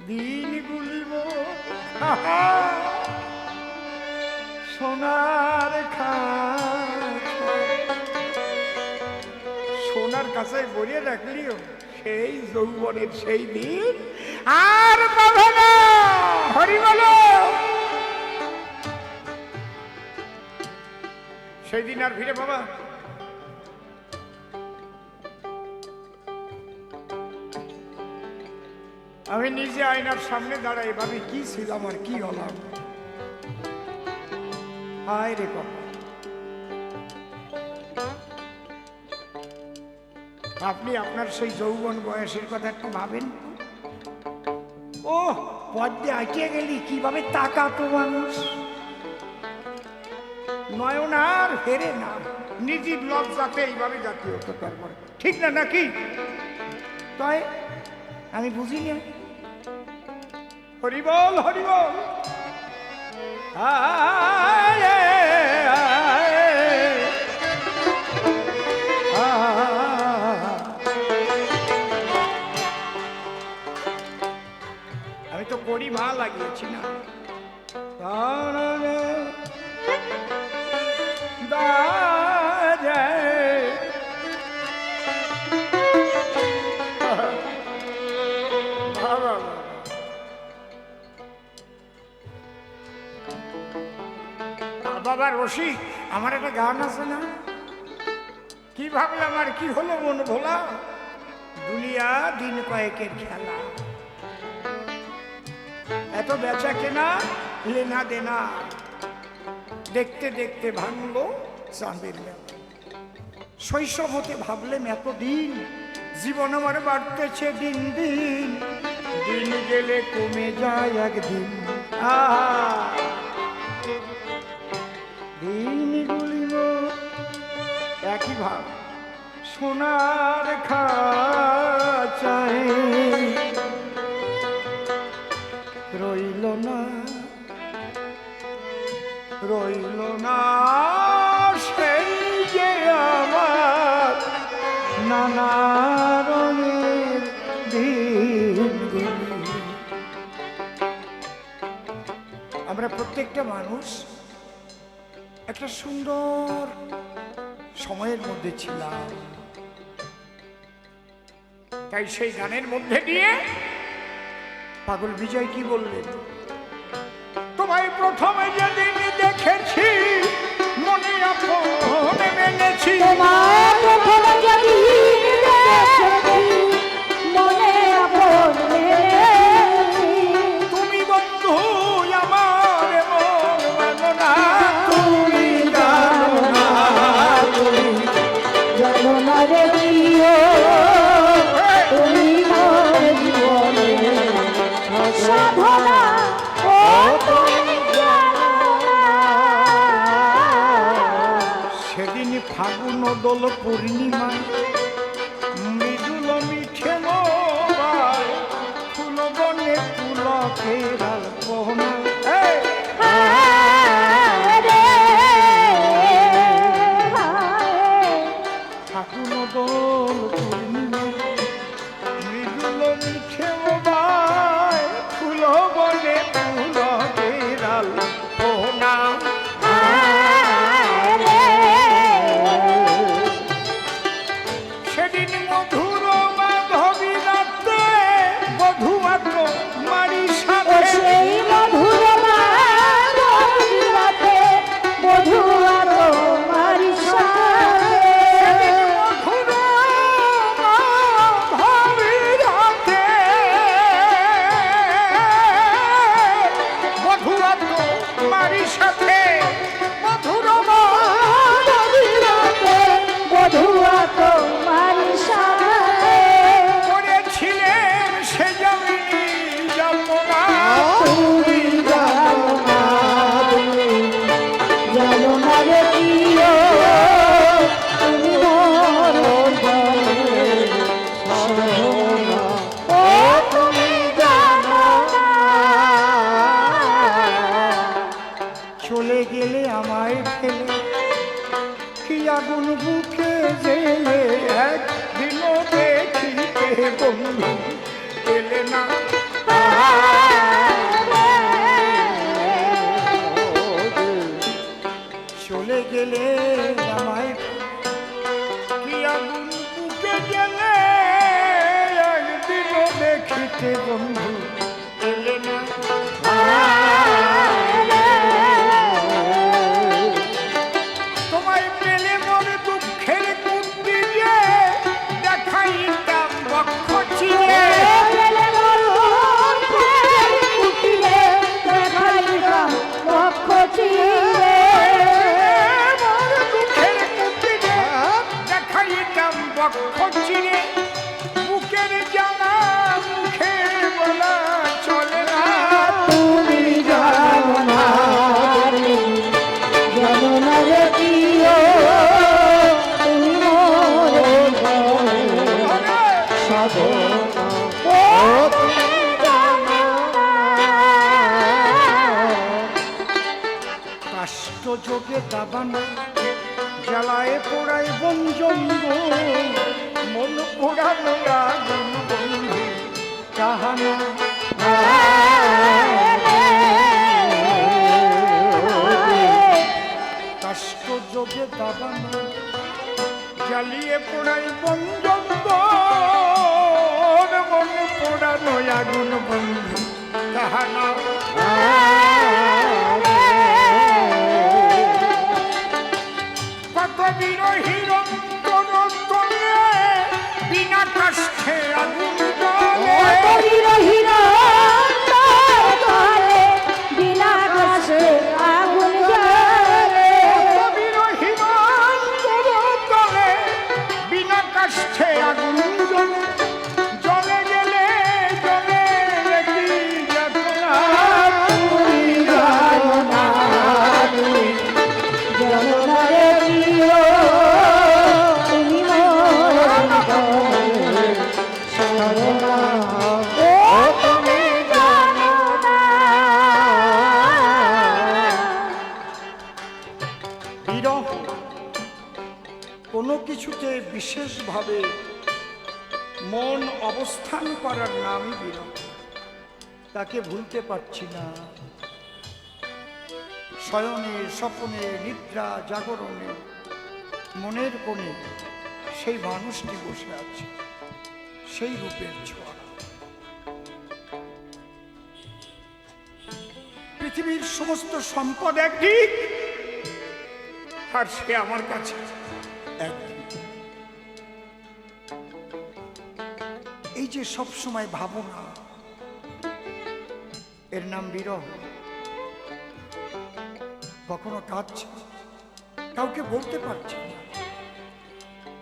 দিনগুলি সোনার খাঁচা, সোনার কাছে বলিয়ে রাখলিও সেই যৌবনের সেই দিন আর পাবে না। হরি বলো, সেই দিন আর ফিরে পাবা? আমি নিজে আয়নার সামনে দাঁড়াই ভাবি কি ছিলাম আর কি হলাম। হায় রে বাবা, আপনি আপনার সেই যৌবন বয়সের কথা একটু ভাবেন। ও পদ্মে আঁকিয়ে গেলি কিভাবে তাকাতো মানুষ, নয়ন আর ফেরে না, নিজের লজ্জাতে এইভাবে জাতীয় হতো। তারপরে ঠিক না নাকি? তাই আমি বুঝি না। হরিবল হরিবল। আমি তো করি মা লাগিয়েছি না। বাবা রশি, আমার একটা গান আছে না, কি ভাবলাম আর কি হলো মন ভোলা, দুনিয়া দিন কয়েকের খেলা, এত বেচা কেনা লেনা দেনা, দেখতে দেখতে ভাঙলো চাঁদের মেলা। শৈশব হতে ভাবলেন এতদিন জীবন আমার বাড়তেছে দিন দিন, দিন গেলে কমে যায় একদিন। দিনগুলিব একই ভাব সোনার খাঁচায় রইল না, রইল না সেই যে আমার নানা রঙের দিনগুলি। আমরা প্রত্যেকটা মানুষ একটা সুন্দর সময়ের মধ্যে ছিলাম, তাই সেই গানের মধ্যে দিয়ে পাগল বিজয় কি বললেন, তোমায় প্রথমে যেদিন দেখেছি মনে আপন মেনেছি, তোমার প্রথমে যেদিন দেখেছি মনে আপন মেনেছি, তুমি বন্ধু আমার মন মানো না, তুমি জানো না, তুমি জানো না রে প্রিয়, তুমি মোর জীবনের সাধনা, ও তুমি জানো না। সেদিন ফাগুন দোল পূর্ণিমা মৃদুল মিঠে মোবাই ফুল বনে পুলকের আলপনা। ফাগুন দোল পূর্ণিমা মৃদুল মিঠে মোবাই ফুল বনে পুলকের আলপনা। সেদিন মধুর মাধবী রাতে বধুয়াত মারি সাথে, সেই মধুর রাতে বধুয়া তোমার সাথে, মধুর মাধবী রাতে বধুয়াত মারি সাথে, মধুর মাধবী রাতে বধুয়া তোমার সাথে, করেছিলেন সে জমিনি যমুনা। তুমি জানো না, তুমি জানো না রে প্রিয়, তুমি মোর জীবনের সাধনা, ও তুমি জানো না। চলে গেলে আমায় ফেলে কি আগুন বুকে জেলে, একদিনও দেখিতে বন্ধু এলে না। চলে গেলে আমায় কি আগুন বুকে গেলে, একদিনও দেখিতে বন্ধু এলে না। তোমায় পেলে মোর দুঃখের কুন্তি যে দেখাইতাম বক্ষ চিরে, মোর দুঃখের কুন্তি যে দেখাইতাম বক্ষ চিরে, বুকের জানা মুখে বলা চলে না। তুমি জানো না, জানো না রে প্রিয়, তুমি মোর জীবনের সাধনা, ও তুমি জানো না। কাষ্ট যোগে দাবানা জ্বালায় পোড়ায় বন জঙ্গল, মন পোড়ানো আগুন বন্ধু কাহানা। কাষ্ট যোগে দাবানা জ্বালিয়ে পোড়ায় বন জঙ্গল, মন পোড়ানো আগুন বন্ধু কাহানা। কত বিরোহীর অন্তর তলে বিনা কাষ্ঠে আগুন জ্বলে, বিনা কাছে আগুন জ্বলে, কোনো কিছুতে বিশেষভাবে মন অবস্থান করার নামই বিরহ। তাকে ভুলতে পারছি না। শয়নে স্বপনে নিদ্রা জাগরণে মনের কোণে সেই মানুষটি বসে আছে, সেই রূপের ছোঁয়া। পৃথিবীর সমস্ত সম্পদ একদিক, আর সে আমার কাছে একদিক। এই যে সব সময় ভাবনা, এর নাম বিরহ। কখনো কাঁদছে, কাউকে বলতে পারছে না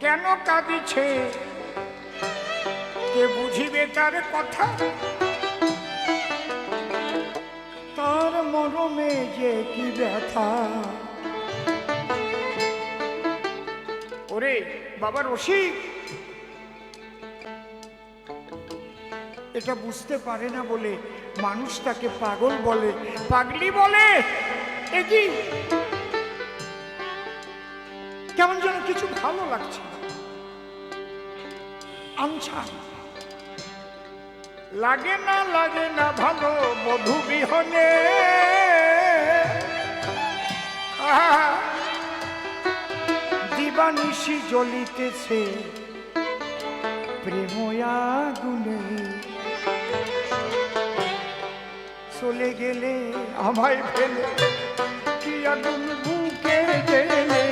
কেন কাঁদিছে, কে বুঝিবে তার কথা। তার মরমে যে কি ব্যথা। ওরে বাবা রসিক, এটা বুঝতে পারে না বলে মানুষ তাকে পাগল বলে, পাগলি বলে। এ কি, কেমন যেন কিছু ভালো লাগছে না। আচ্ছা, লাগে না ভালো মধু বিহনে। দিবানিশি জ্বলিতেছে প্রেম আগুনে। চলে গেলে আমায় ফেলে কি আগুন বুকে গেলে,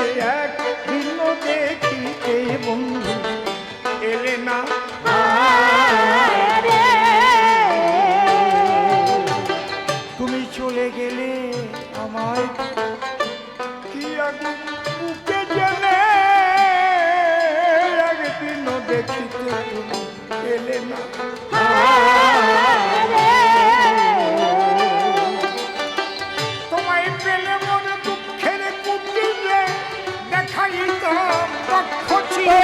এক ভিন্ন দেখিতে বন্ধু এলে না। তুমি চলে গেলে আমায় কি আগুন বুকে গেলে, এক ভিন্ন দেখিতে তুমি এলে না। তোমায় পেলে মনে দুঃখের কুটিরে দেখাইতাম পক্ষ চিরে।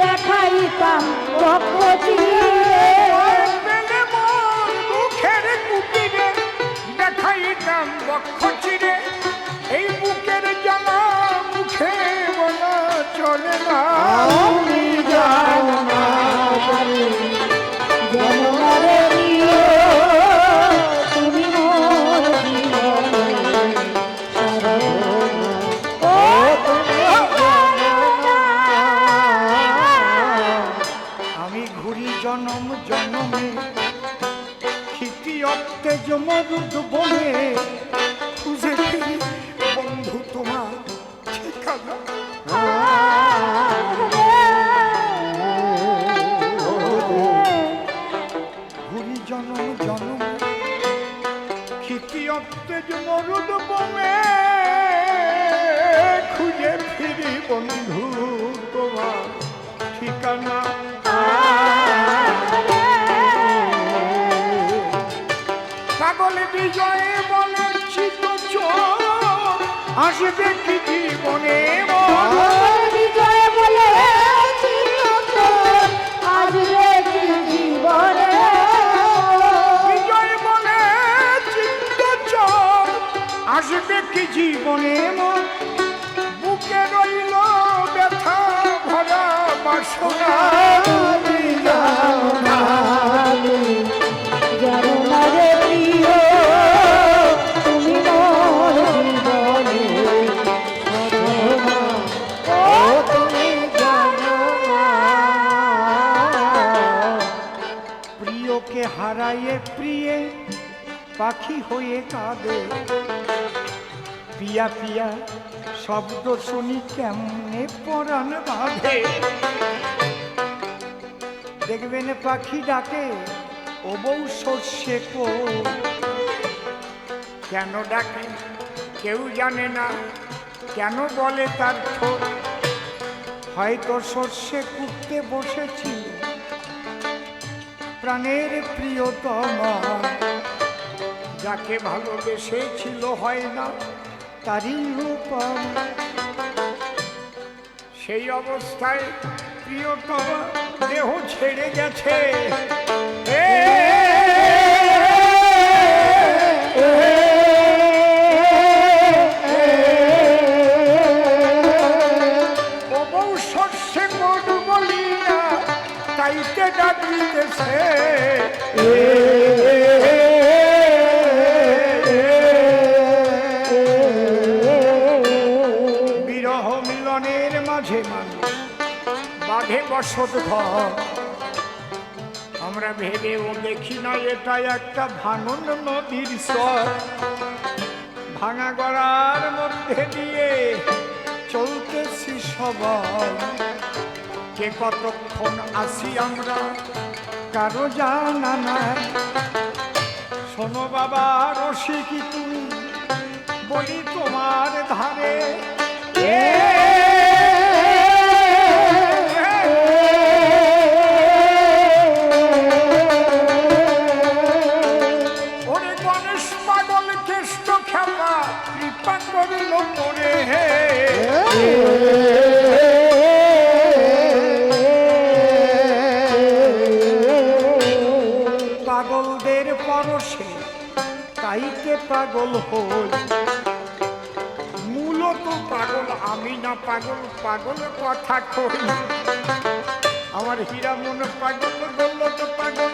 দেখাইতাম পক্ষ চিরে। পেলে মন দুঃখের কুটিরে দেখাইতাম পক্ষ চিরে। এই বুকের জানা মুখে বলা চলে না। আমি জানো না জনমরে প্রিয়, তুমি মোর জীবনে সাধনা। ও তুমি জানো না। আমি ঘুরি জনম জনমে ক্ষিতি অত্তেজ মরুদ বনে, খুঁজে ফিরি বন্ধু তোমার ঠিকানা। ঘুরি জনম জনম ক্ষিতি অত্তেজ মরুদ বনে, খুঁজে ফিরি বন্ধু তোমার ঠিকানা। পাগল বিজয়ে বলে চিত চোর, আসবে কি জীবনে মন। বিজয় বলে আসবে কি জীবনে। বিজয় বলে চিত্ত চোর, আসবে কি জীবনে মন। বুকে রইল ব্যথা ভরা বাসনা। জানো না রে প্রিয়, তুমি মোর জীবনে সাধনা। ও তুমি জানো না। প্রিয়কে হারাইয়ে প্রিয়ে পাখি হয়ে কাঁদে। পিয়া পিয়া শব্দ শুনি কেমনে পরাণ বাঁধে। দেখবেন পাখি ডাকে, ও বউ সর্ষে কো। কেন ডাকে কেউ জানে না, কেন বলে তার ঠোঁট। হয়তো সর্ষে কুটতে বসেছিল প্রাণের প্রিয়তমা, যাকে ভালোবেসেছিল হয় না তারই রূপম। সেই অবস্থায় প্রিয়তমা দেহ ছেড়ে গেছে। বাঁধে বসত ঘর। আমরা ভেবেও দেখি না এটা একটা ভাঙন নদীর স্বর। ভাঙা গড়ার মধ্যে দিয়ে চলতেছি সবাই, কে কতক্ষণ আসি আমরা কারো জানা নাই। শোনো বাবা রসিকি তুমি বলি তোমার ধারে, ওরে গণেশ পাগল কেষ্ট খেপা কৃপা করিল পরে। পাগলদের পরশে তাইতে পাগল হই, মূলত পাগল আমি না, পাগল পাগল কথা কই। আমার হীরা মন পাগল, গোল্লদ পাগল,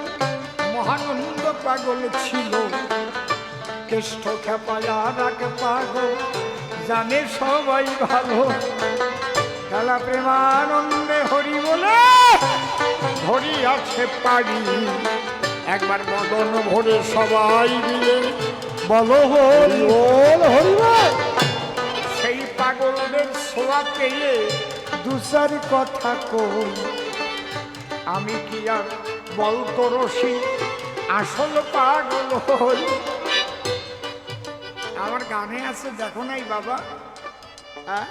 মহানন্দ পাগল ছিল, কেষ্ট খেপায়ার আগে পাগল জানে সবাই ভালো। খেলা প্রেমানন্দে হরি বলে হরি আছে পারি, একবার মদন ভরে সবাই মিলে বলো হরি বল হরি বল। সেই পাগলদের ছোঁয়া পেয়ে দুসার কথা কই, আমি কি আর বলতো রসি আসল পাগল হই। আমার গানে আছে দেখো নাই বাবা, হ্যাঁ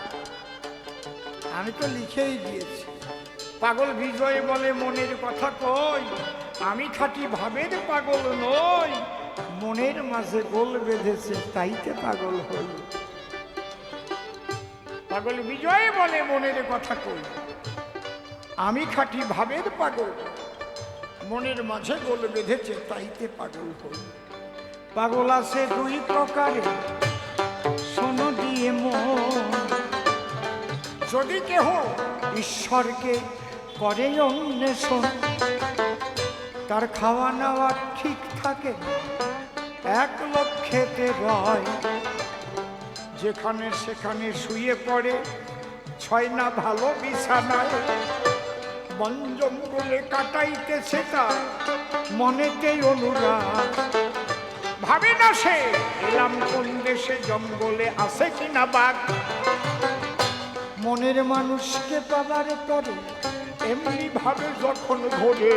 আমি তো লিখেই দিয়েছি। পাগল বিজয় বলে মনের কথা কই, আমি খাঁটি ভাবের পাগল নই, মনের মাঝে গোল বেঁধেছে তাইতে পাগল হই। পাগল বিজয় বলে মনের কথা কই, আমি খাঁটি ভাবের পাগল, মনের মাঝে গোল বেঁধেছে তাইতে পাগল হই। পাগল আছে দুই প্রকারে শোনো দিয়ে মন, যদি কেহ ঈশ্বরকে করে অন্বেষণ, তার খাওয়া নাওয়া ঠিক থাকে এক লক্ষেতে রয়, যেখানে সেখানে শুয়ে পড়ে ছয় না ভালো বিছানায়, বন জঙ্গলে কাটাইতেছে তার মনেতেই অনুরাগ, ভাবে না সে এলাম কোন দেশে, জঙ্গলে আছে কিনা বাঘ। মনের মানুষকে পাবার তরে এমনি ভাবে যখন ঘোরে,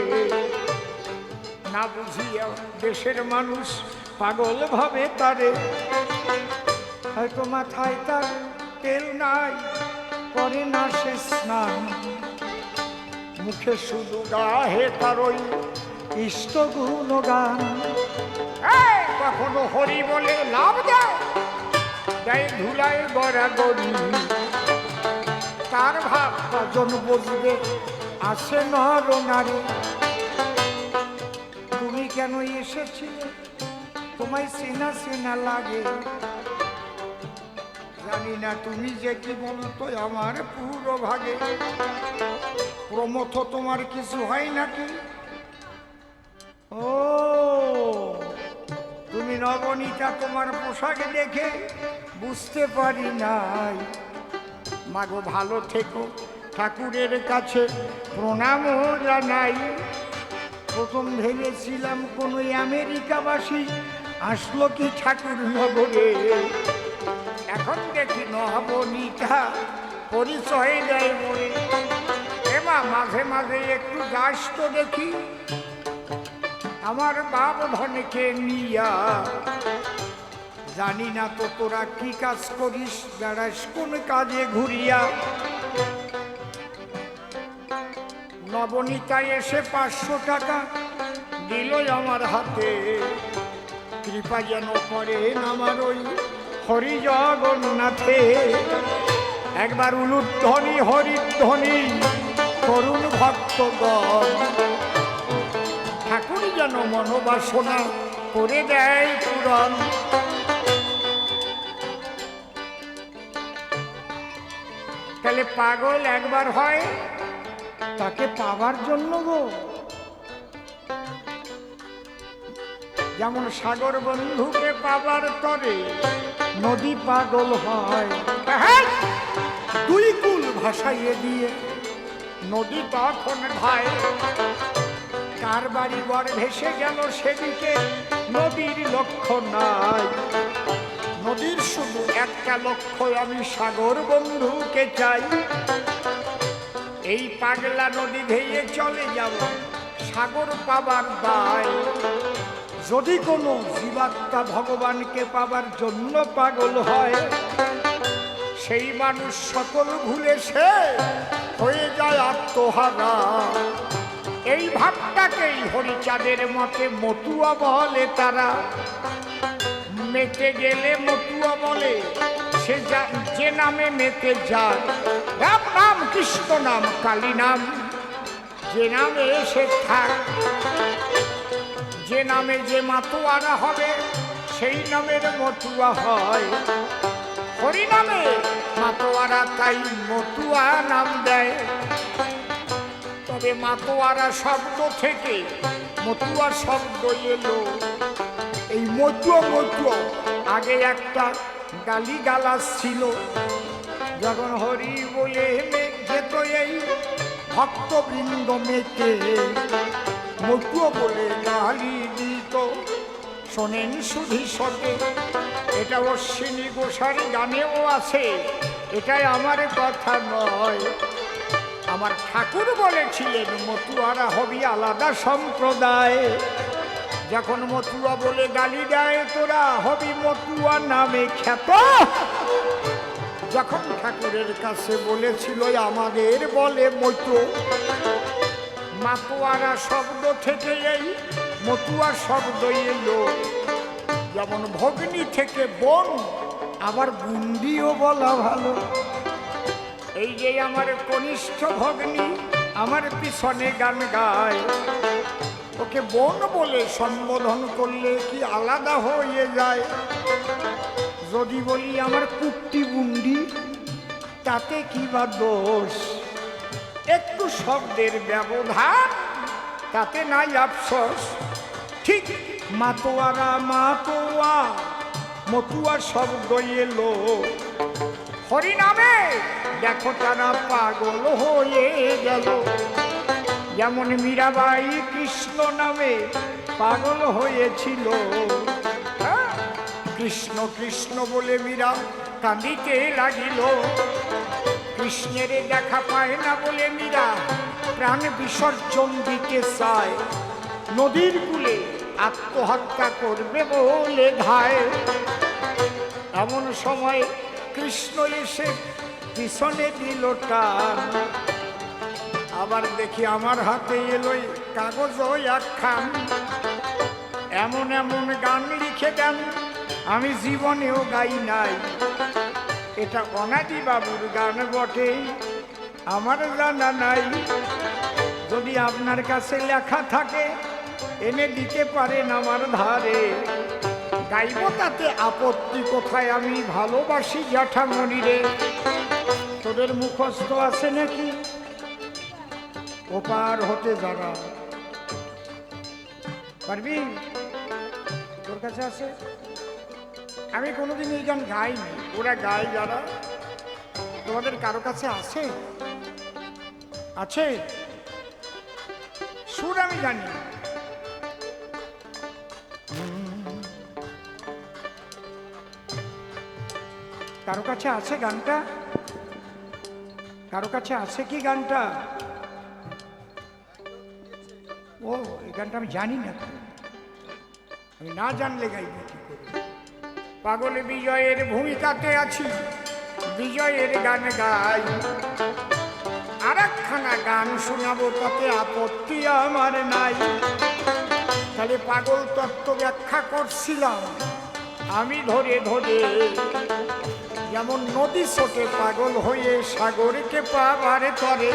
না বুঝিয়া দেশের মানুষ পাগল ভাবে তারে। হয়তো মাথায় তার তেল নাই, করে না সে স্নান, মুখে শুধু গাহে তার ওই ইষ্ট গুণগান। কখনো হরি বলে লাভ দেয়, দেয় ধুলায় গড়াগড়ি, তার ভাব কজন বুঝবে আসে নর নারী। তুমি কেন এসেছিলে তোমায় চেনা চেনা লাগে, জানি না তুমি যে কি বলতো আমার পুরো ভাগে। প্রমথ তোমার কিছু হয় নাকি? ও তুমি নবনীতা, তোমার পোশাকে দেখে বুঝতে পারি নাই। মাগো ভালো থেকো, ঠাকুরের কাছে প্রণামও জানাই। প্রথম ভেবেছিলাম কোনো আমেরিকাবাসী আসলো কি ঠাকুর নগরে, এখন দেখি নবনীতা পরিচয় দেয় মনে। এমা মাঝে মাঝে একটু যাস তো দেখি আমার বাপ ধনকে নিয়া। জানি না তো তোরা কি কাজ করিস, বেড়াস কোন কাজে ঘুরিয়া। নবনীতা এসে 500 টাকা দিল আমার হাতে, কৃপা যেন করেন আমার ওই হরি জগন্নাথে। একবার উলুধ্বনি হরিধ্বনি করুণ ভক্তগণ, ঠাকুর যেন মনোবাসনা করে দেয় পূরণ। তাহলে পাগল একবার হয়, তাকে পাবার জন্য গো, যেমন সাগর বন্ধুকে পাবার তরে নদী পাগল হয়। দুই কুল ভাসাইয়ে দিয়ে নদী তখন ধায়। কার বাড়ি বর ভেসে গেল সেদিকে নদীর লক্ষ্য নাই। নদীর শুধু একটা লক্ষ্য, আমি সাগর বন্ধুকে চাই। এই পাগলা নদী ধেয়ে চলে যাব সাগর পাবার দায়। যদি কোনো জীবাত্মা ভগবানকে পাবার জন্য পাগল হয়, সেই মানুষ সকল ভুলে সে হয়ে যায় আত্মহারা। এই ভাবটাকেই হরিচাঁদের মতে মতুয়া বলে তারা। মেতে গেলে মতুয়া বলে সে যে নামে মেতে যায়। রাম নাম, কৃষ্ণ নাম, কালী নাম, যে নামে সে থাক। যে নামে যে মাতোয়ারা হবে সেই নামের মতুয়া হয়। হরি নামে মাতোয়ারা তাই মতুয়া নাম দেয়। তবে মাতোয়ারা শব্দ থেকে মতুয়া শব্দ এলো। এই মতুয়া মতুয়া আগে একটা গালিগালাজ ছিল। যখন হরি বলে যেত এই ভক্তবৃন্দ মেতে, মতুয়া বলে গালি দিত। শোনেন সুধী সতে, এটা অশ্বিনী ঘোষার গানেও আছে, এটাই আমার কথা নয়। আমার ঠাকুর বলেছিলেন মতুয়ারা হবি আলাদা সম্প্রদায়। যখন মতুয়া বলে গালি দেয় তোরা হবি মতুয়া নামে খ্যাত। যখন ঠাকুরের কাছে বলেছিল আমাদের বলে মতো, মাতোয়ারা শব্দ থেকে এই মতুয়া শব্দ এলো। যেমন ভগ্নী থেকে বোন, আবার বুন্দিও বলা ভালো। এই যে আমার কনিষ্ঠ ভগ্নী আমার পিছনে গান গায়, ওকে বোন বলে সম্বোধন করলে কি আলাদা হয়ে যায়? যদি বলি আমার কুট্টি বুন্ডি, তাতে কি বা দোষ? একটু শব্দের ব্যবধান, তাতে নাই আফসোস। ঠিক মাতোয়ারা মাতোয়া মতুয়া শব্দ এলো। হরি নামে দেখো তারা পাগল হয়ে গেল। যেমন মীরাবাই কৃষ্ণ নামে পাগল হয়েছিল। কৃষ্ণ কৃষ্ণ বলে মীরা কাঁদিতে লাগিল। কৃষ্ণের দেখা পায় না বলে মীরা প্রাণ বিসর্জন দিতে চায়। নদীর কূলে আত্মহত্যা করবে বলে ধায়। এমন সময় কৃষ্ণ এসে পিছনে দিল টান। আবার দেখি আমার হাতে এলো কাগজ একখান। এমন এমন গান লিখে দেন আমি জীবনেও গাই নাই। এটা অনাদি বাবুর গান বটে, আমার জানা নাই। যদি আপনার কাছে লেখা থাকে এনে দিতে পারেন আমার ধারে। গাইব তাতে আপত্তি কোথায়, আমি ভালোবাসি জ্যাঠামণিরে। তোদের মুখস্থ আছে নাকি? ওপার হতে যারা পারবি? তোর কাছে আছে? আমি কোনোদিন এই গান গাইনি, ওরা গায় যারা। তোমাদের কারো কাছে আছে? আছে? সুর আমি জানি। কারো কাছে আছে গানটা? কারো কাছে আছে কি গানটা? ও, এই গানটা আমি জানি না। আমি না জানলে গাইব কি করে? পাগল বিজয়ের ভূমিকাতে আছি, বিজয়ের গান গাই। আর একখানা গান শোনাবো, তাতে আপত্তি আমার নাই। তাহলে পাগল তত্ত্ব ব্যাখ্যা করছিলাম আমি ধরে ধরে। যেমন নদী ছোটে পাগল হয়ে সাগরকে পাবার তরে,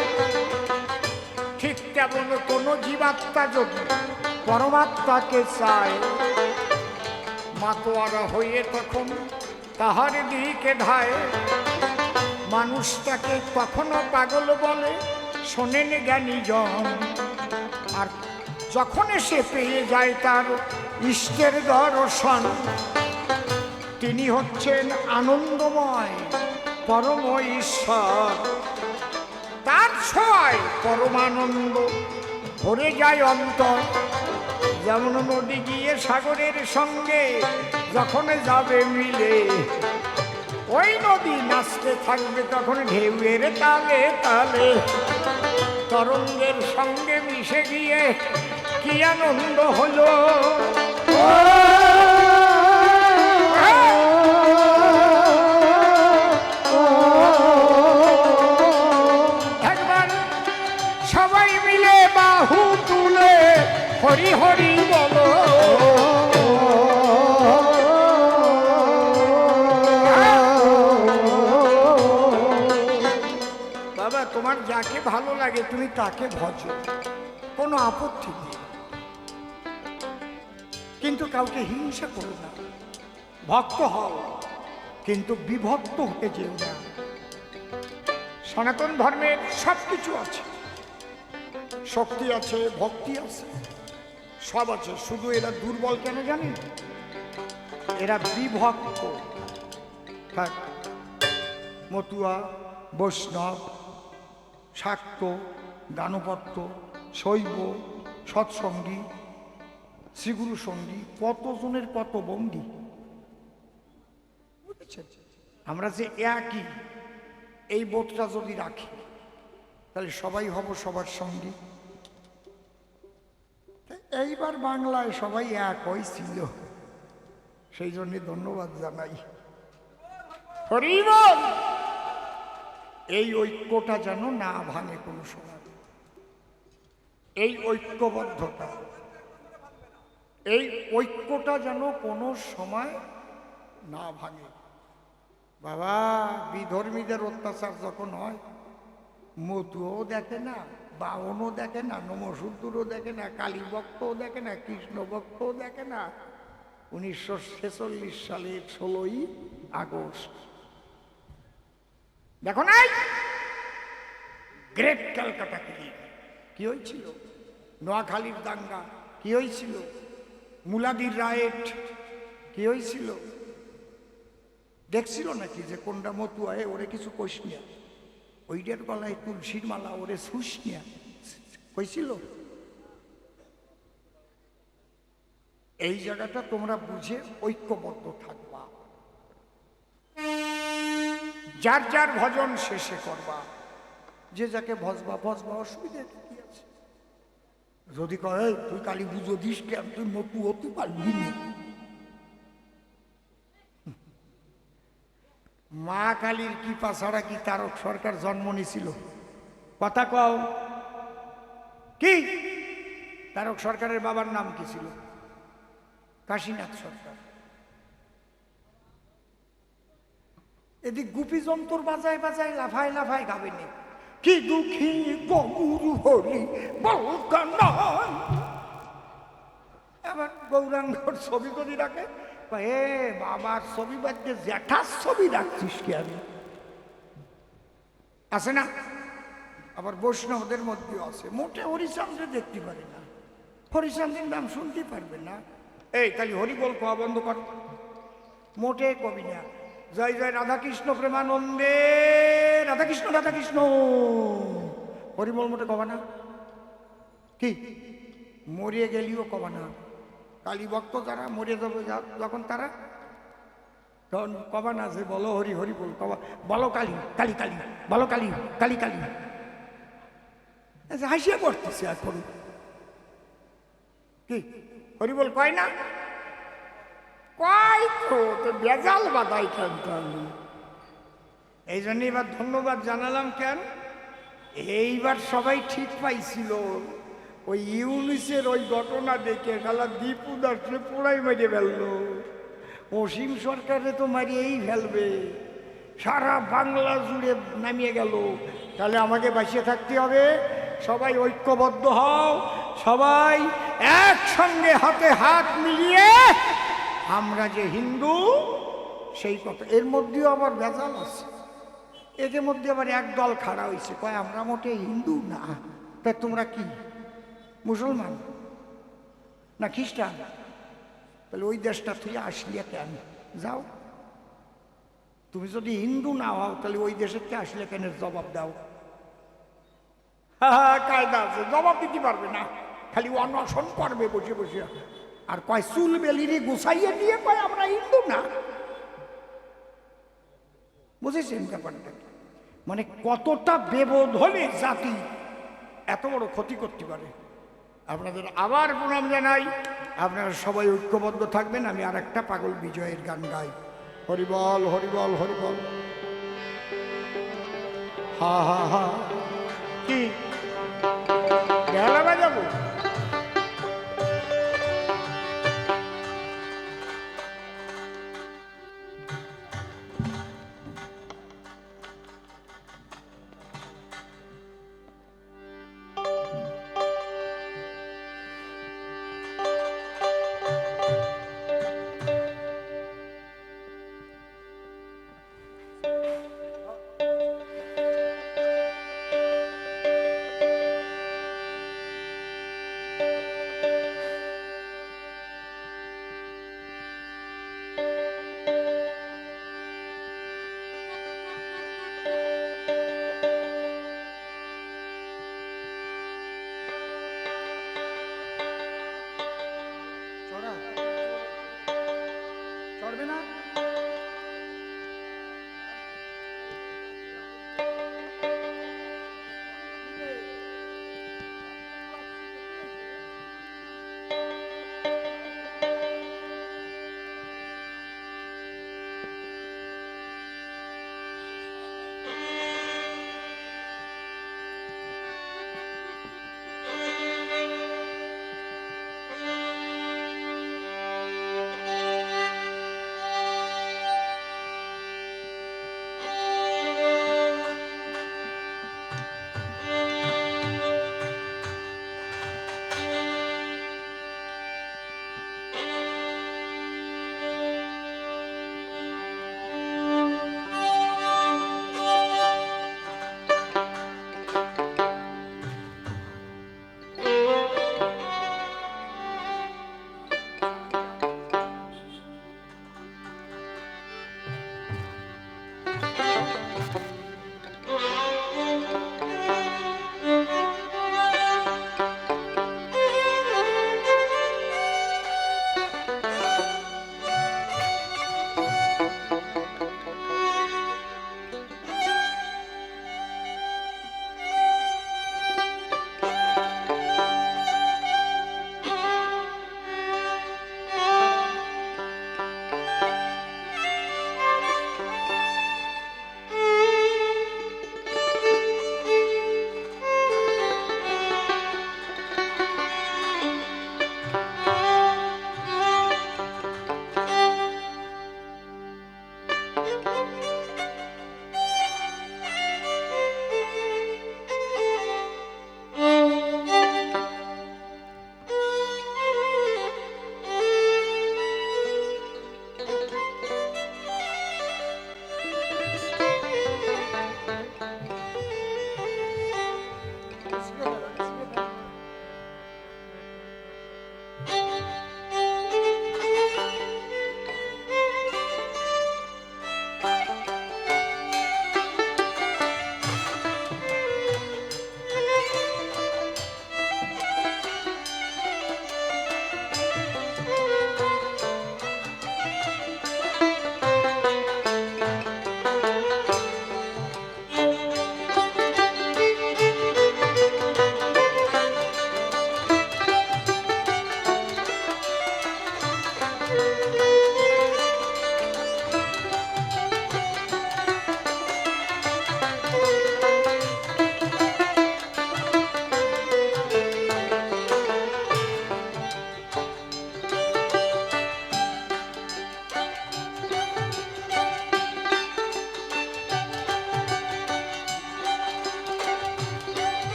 ঠিক তেমন কোনো জীবাত্মা যদি পরমাত্মাকে চায়, মাতোয়ারা হয়ে তখন তাহার দিকে ধায়। মানুষটাকে কখনো পাগল বলে শোনেন জ্ঞানীজন। আর যখন সে পেয়ে যায় তার ইষ্টের দর্শন, তিনি হচ্ছেন আনন্দময় পরম ঈশ্বর। তার ছোঁয়ায় পরমানন্দ ভরে যায় অন্তর। যেমন নদী গিয়ে সাগরের সঙ্গে যখন যাবে মিলে, ওই নদী নাচতে থাকবে তখন ঢেউয়ের তালে তালে, তরঙ্গের সঙ্গে মিশে গিয়ে কি আনন্দ হলো। একবার সবাই মিলে বাহু তুলে হরি হরি বলো। বাবা, তোমার যাকে ভালো লাগে তুমি তাকে ভজো, কোনো আপত্তি নেই, কিন্তু কাউকে হিংসা করো না। ভক্ত হও, কিন্তু বিভক্ত হতে যেও না। সনাতন ধর্মের সব কিছু আছে, শক্তি আছে, ভক্তি আছে, সব আছে, শুধু এরা দুর্বল কেন জানেন? এরা বিভক্ত। থাক, মতুয়া, বৈষ্ণব, শাক্ত, দানপত্য, শৈব, সৎসঙ্গী, শ্রীগুরু সঙ্গী, কতজনের কত বন্দী। বুঝেছেন? আমরা যে একই, এই বোধটা যদি রাখি তাহলে সবাই হব সবার সঙ্গী। এইবার বাংলায় সবাই এক হয়েছিল, সেই জন্য ধন্যবাদ জানাই। হরি বল। এই ঐক্যটা যেন না ভাঙে কোনো সময়, এই ঐক্যবদ্ধতা, এই ঐক্যটা যেন কোনো সময় না ভাঙে। বাবা, বিধর্মীদের অত্যাচার যখন হয়, মতুও দেখে না, বাউনও দেখে না, নমশূদ্রও দেখে না, কালী ভক্তও দেখে না, কৃষ্ণ ভক্তও দেখে না। 1946 সালের 16ই আগস্ট দেখো নাই গ্রেট ক্যালকাটা ক্লিন কি হয়েছিল, নোয়াখালীর দাঙ্গা কি হয়েছিল, মুলাদির রায়েট কি হয়েছিল, দেখছিল নাকি যে কোনটা মতুয়ায় ওরে কিছু কইস নিয়া, ওইটার গলায় তুলসীর মালা ওরে শুস নিয়া কইছিল? এই জায়গাটা তোমরা বুঝে ঐক্যবদ্ধ থাকবা, যার যার ভজন শেষে করবা, যে যাকে ভজবা ভজবা, অসুবিধা কি আছে? যদি কয় তুই কালী পুজো দিস কেন, তুই মতু হতে পারবি না। মা কালীর কৃপা ছাড়া কি তারক সরকার জন্ম নিয়েছিল? কথা কও, কি তারক সরকারের বাবার নাম কি ছিল? কাশীনাথ সরকার। এদিক গুপি যন্তর বাজায় বাজায় লাফায় লাফায় গাবেনি, কি দুঃখী গৌরু হরি বলকানন। আবার গৌরাঙ্গর ছবি যদি রাখে, এ বাবার ছবি বাদ দিয়ে জ্যাঠার ছবি রাখছিস কি? আমি আছে না? আবার বৈষ্ণবদের মধ্যেও আছে, মোটে হরিচাঁদে দেখতে পারে না, হরিচাঁদের নাম শুনতে পারবে না। এই তাহলে হরি বল কোয়া বন্ধ কর, মোটে কবি না। জয় জয় রাধাকৃষ্ণ প্রেমানন্দে, রাধাকৃষ্ণ রাধাকৃষ্ণ, হরিবল মোটে কবা না। কি মরিয়ে গেলিও কবা না। কালী ভক্ত যারা মরে যাবে যখন তারা তখন কবা না যে বলো হরি হরি বল, কবা বলো কালী কালী কালী, বলো কালী কালী কালী। হাসিয়া পড়তেছে আর করুন কি হরি বল কয় না? কয় তো বেজাল বাদাই কেন? এই জন্য এবার ধন্যবাদ জানালাম কেন, এইবার সবাই ঠিক পাইছিল। ওই ইউনিসের ওই ঘটনা দেখে শালা দীপু দাসে পুরাই মেরে ফেললো, অসীম সরকারে তো মারিয়েই ফেলবে, সারা বাংলা জুড়ে নামিয়ে গেল। তাহলে আমাকে বাঁচিয়ে থাকতে হবে, সবাই ঐক্যবদ্ধ হও, সবাই একসঙ্গে হাতে হাত মিলিয়ে আমরা যে হিন্দু সেই কথা। এর মধ্যেও আবার ভেজাল আছে, এদের মধ্যে আবার এক দল খাড়া হয়েছে, কয় আমরা মোটে হিন্দু না। তা তোমরা কি মুসলমান না খ্রিস্টান? তাহলে ওই দেশটা থেকে আসলে কেন? যাও, তুমি যদি হিন্দু না হও তাহলে ওই দেশের কে আসলে কেন জবাব দাও। কায়দা আছে, জবাব দিতে পারবে না, খালি অনশন করবে বসে বসে। আর কয় চুল বেলিরে গুছাইয়ে দিয়ে কয় আমরা হিন্দু না। বুঝেছেন ব্যাপারটা? মানে কতটা বেবোধ হলে জাতি এত বড় ক্ষতি করতে পারে। আপনাদের আবার প্রণাম জানাই, আপনারা সবাই ঐক্যবদ্ধ থাকবেন। আমি আর একটা পাগল বিজয়ের গান গাই। হরিবল হরিবল হরিবল। হা হা হা, কি বেলা বাজাবো?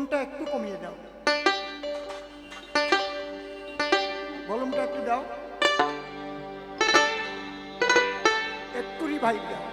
ভলিউমটা একটু কমিয়ে দাও, ভলিউমটা একটু দাও, একটু রিভাইভ দাও।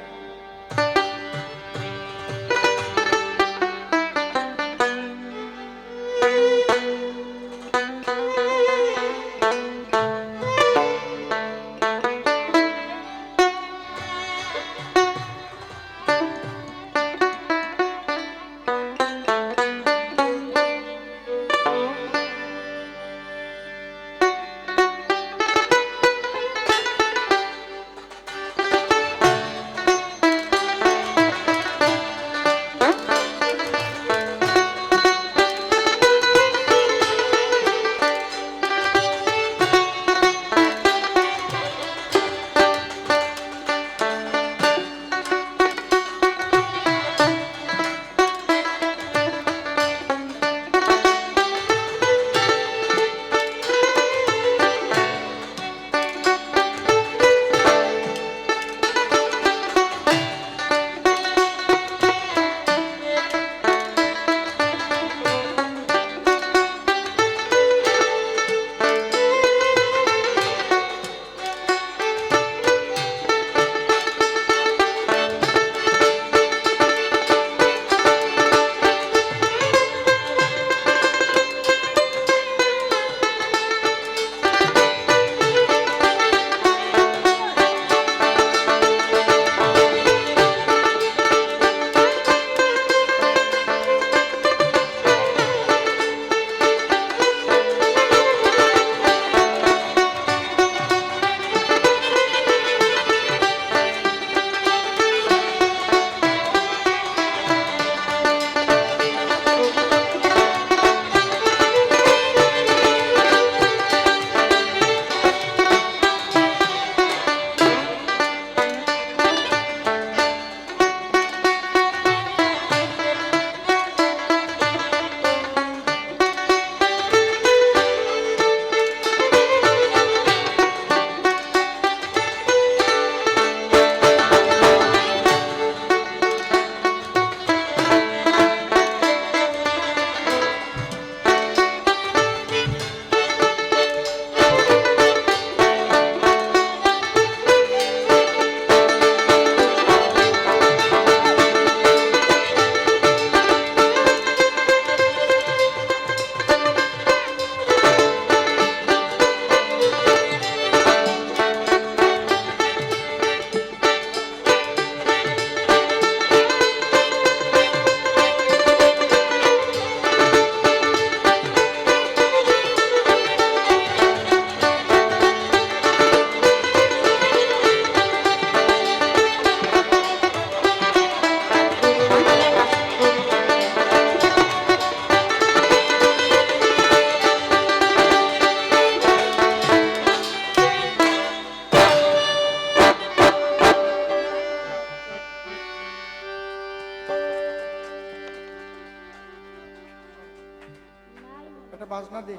একটা বাজনা দে,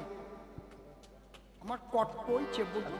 আমার কট কইছে বুঝো।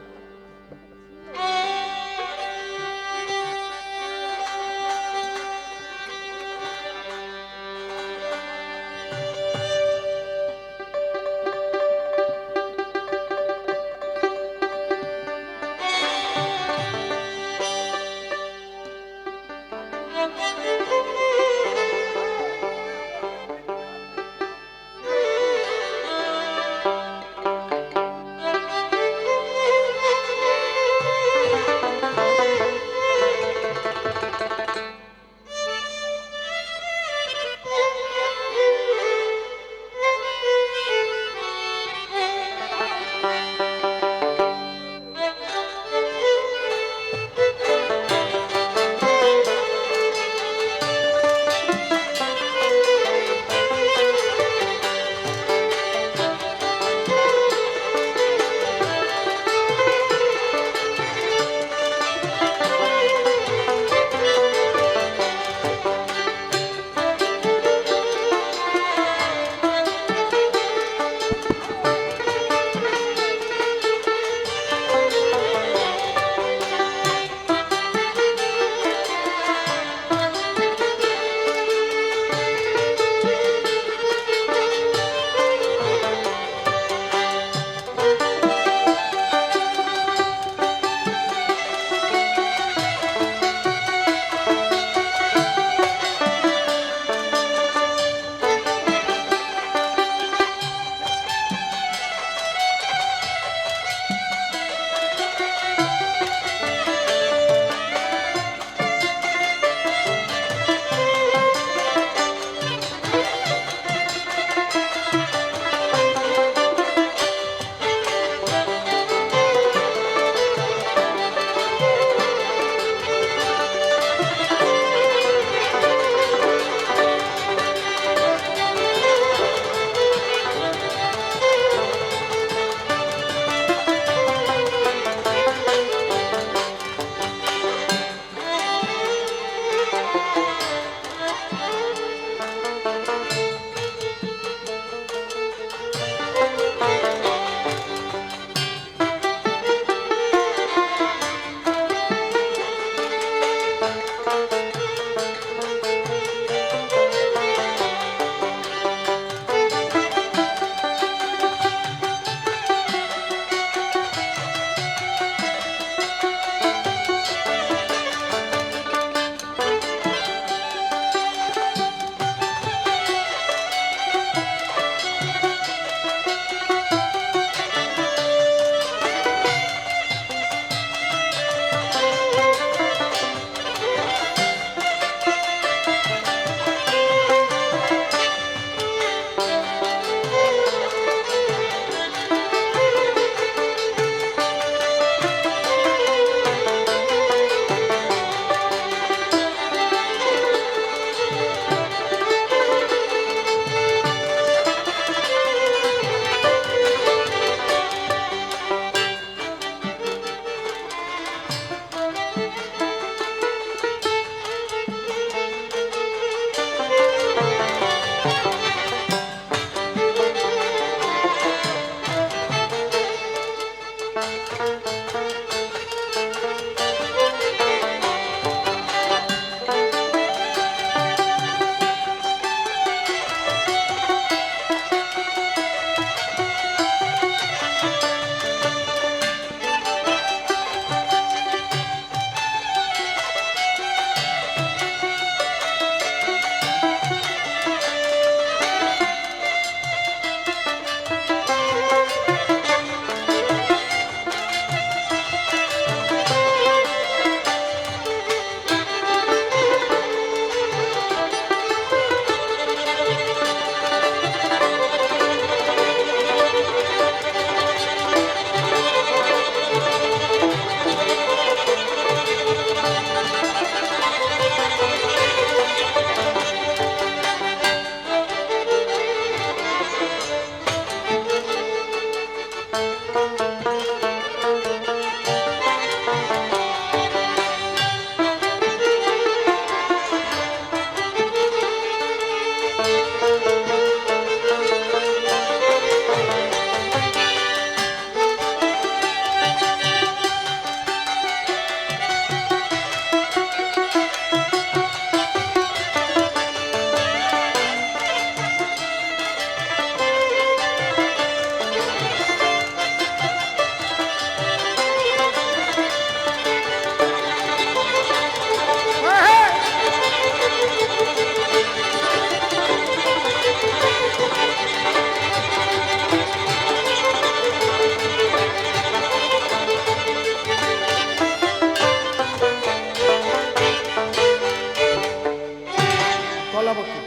কলাবতী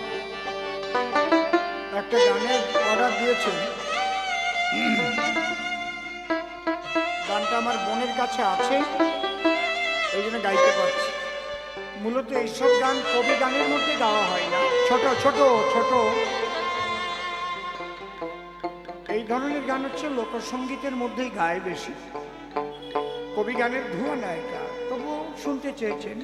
একটা গানের অর্ডার দিয়েছেন। গানটা আমার বোনের কাছে আছে, এই জন্য গাইতে পারছি। মূলত এইসব গান কবি গানের মধ্যে গাওয়া হয় না, ছোট ছোট ছোট এই ধরনের গান হচ্ছে লোকসঙ্গীতের মধ্যেই গায় বেশি, কবি গানের ধোঁয়া নাই এটা, তবুও শুনতে চেয়েছেন।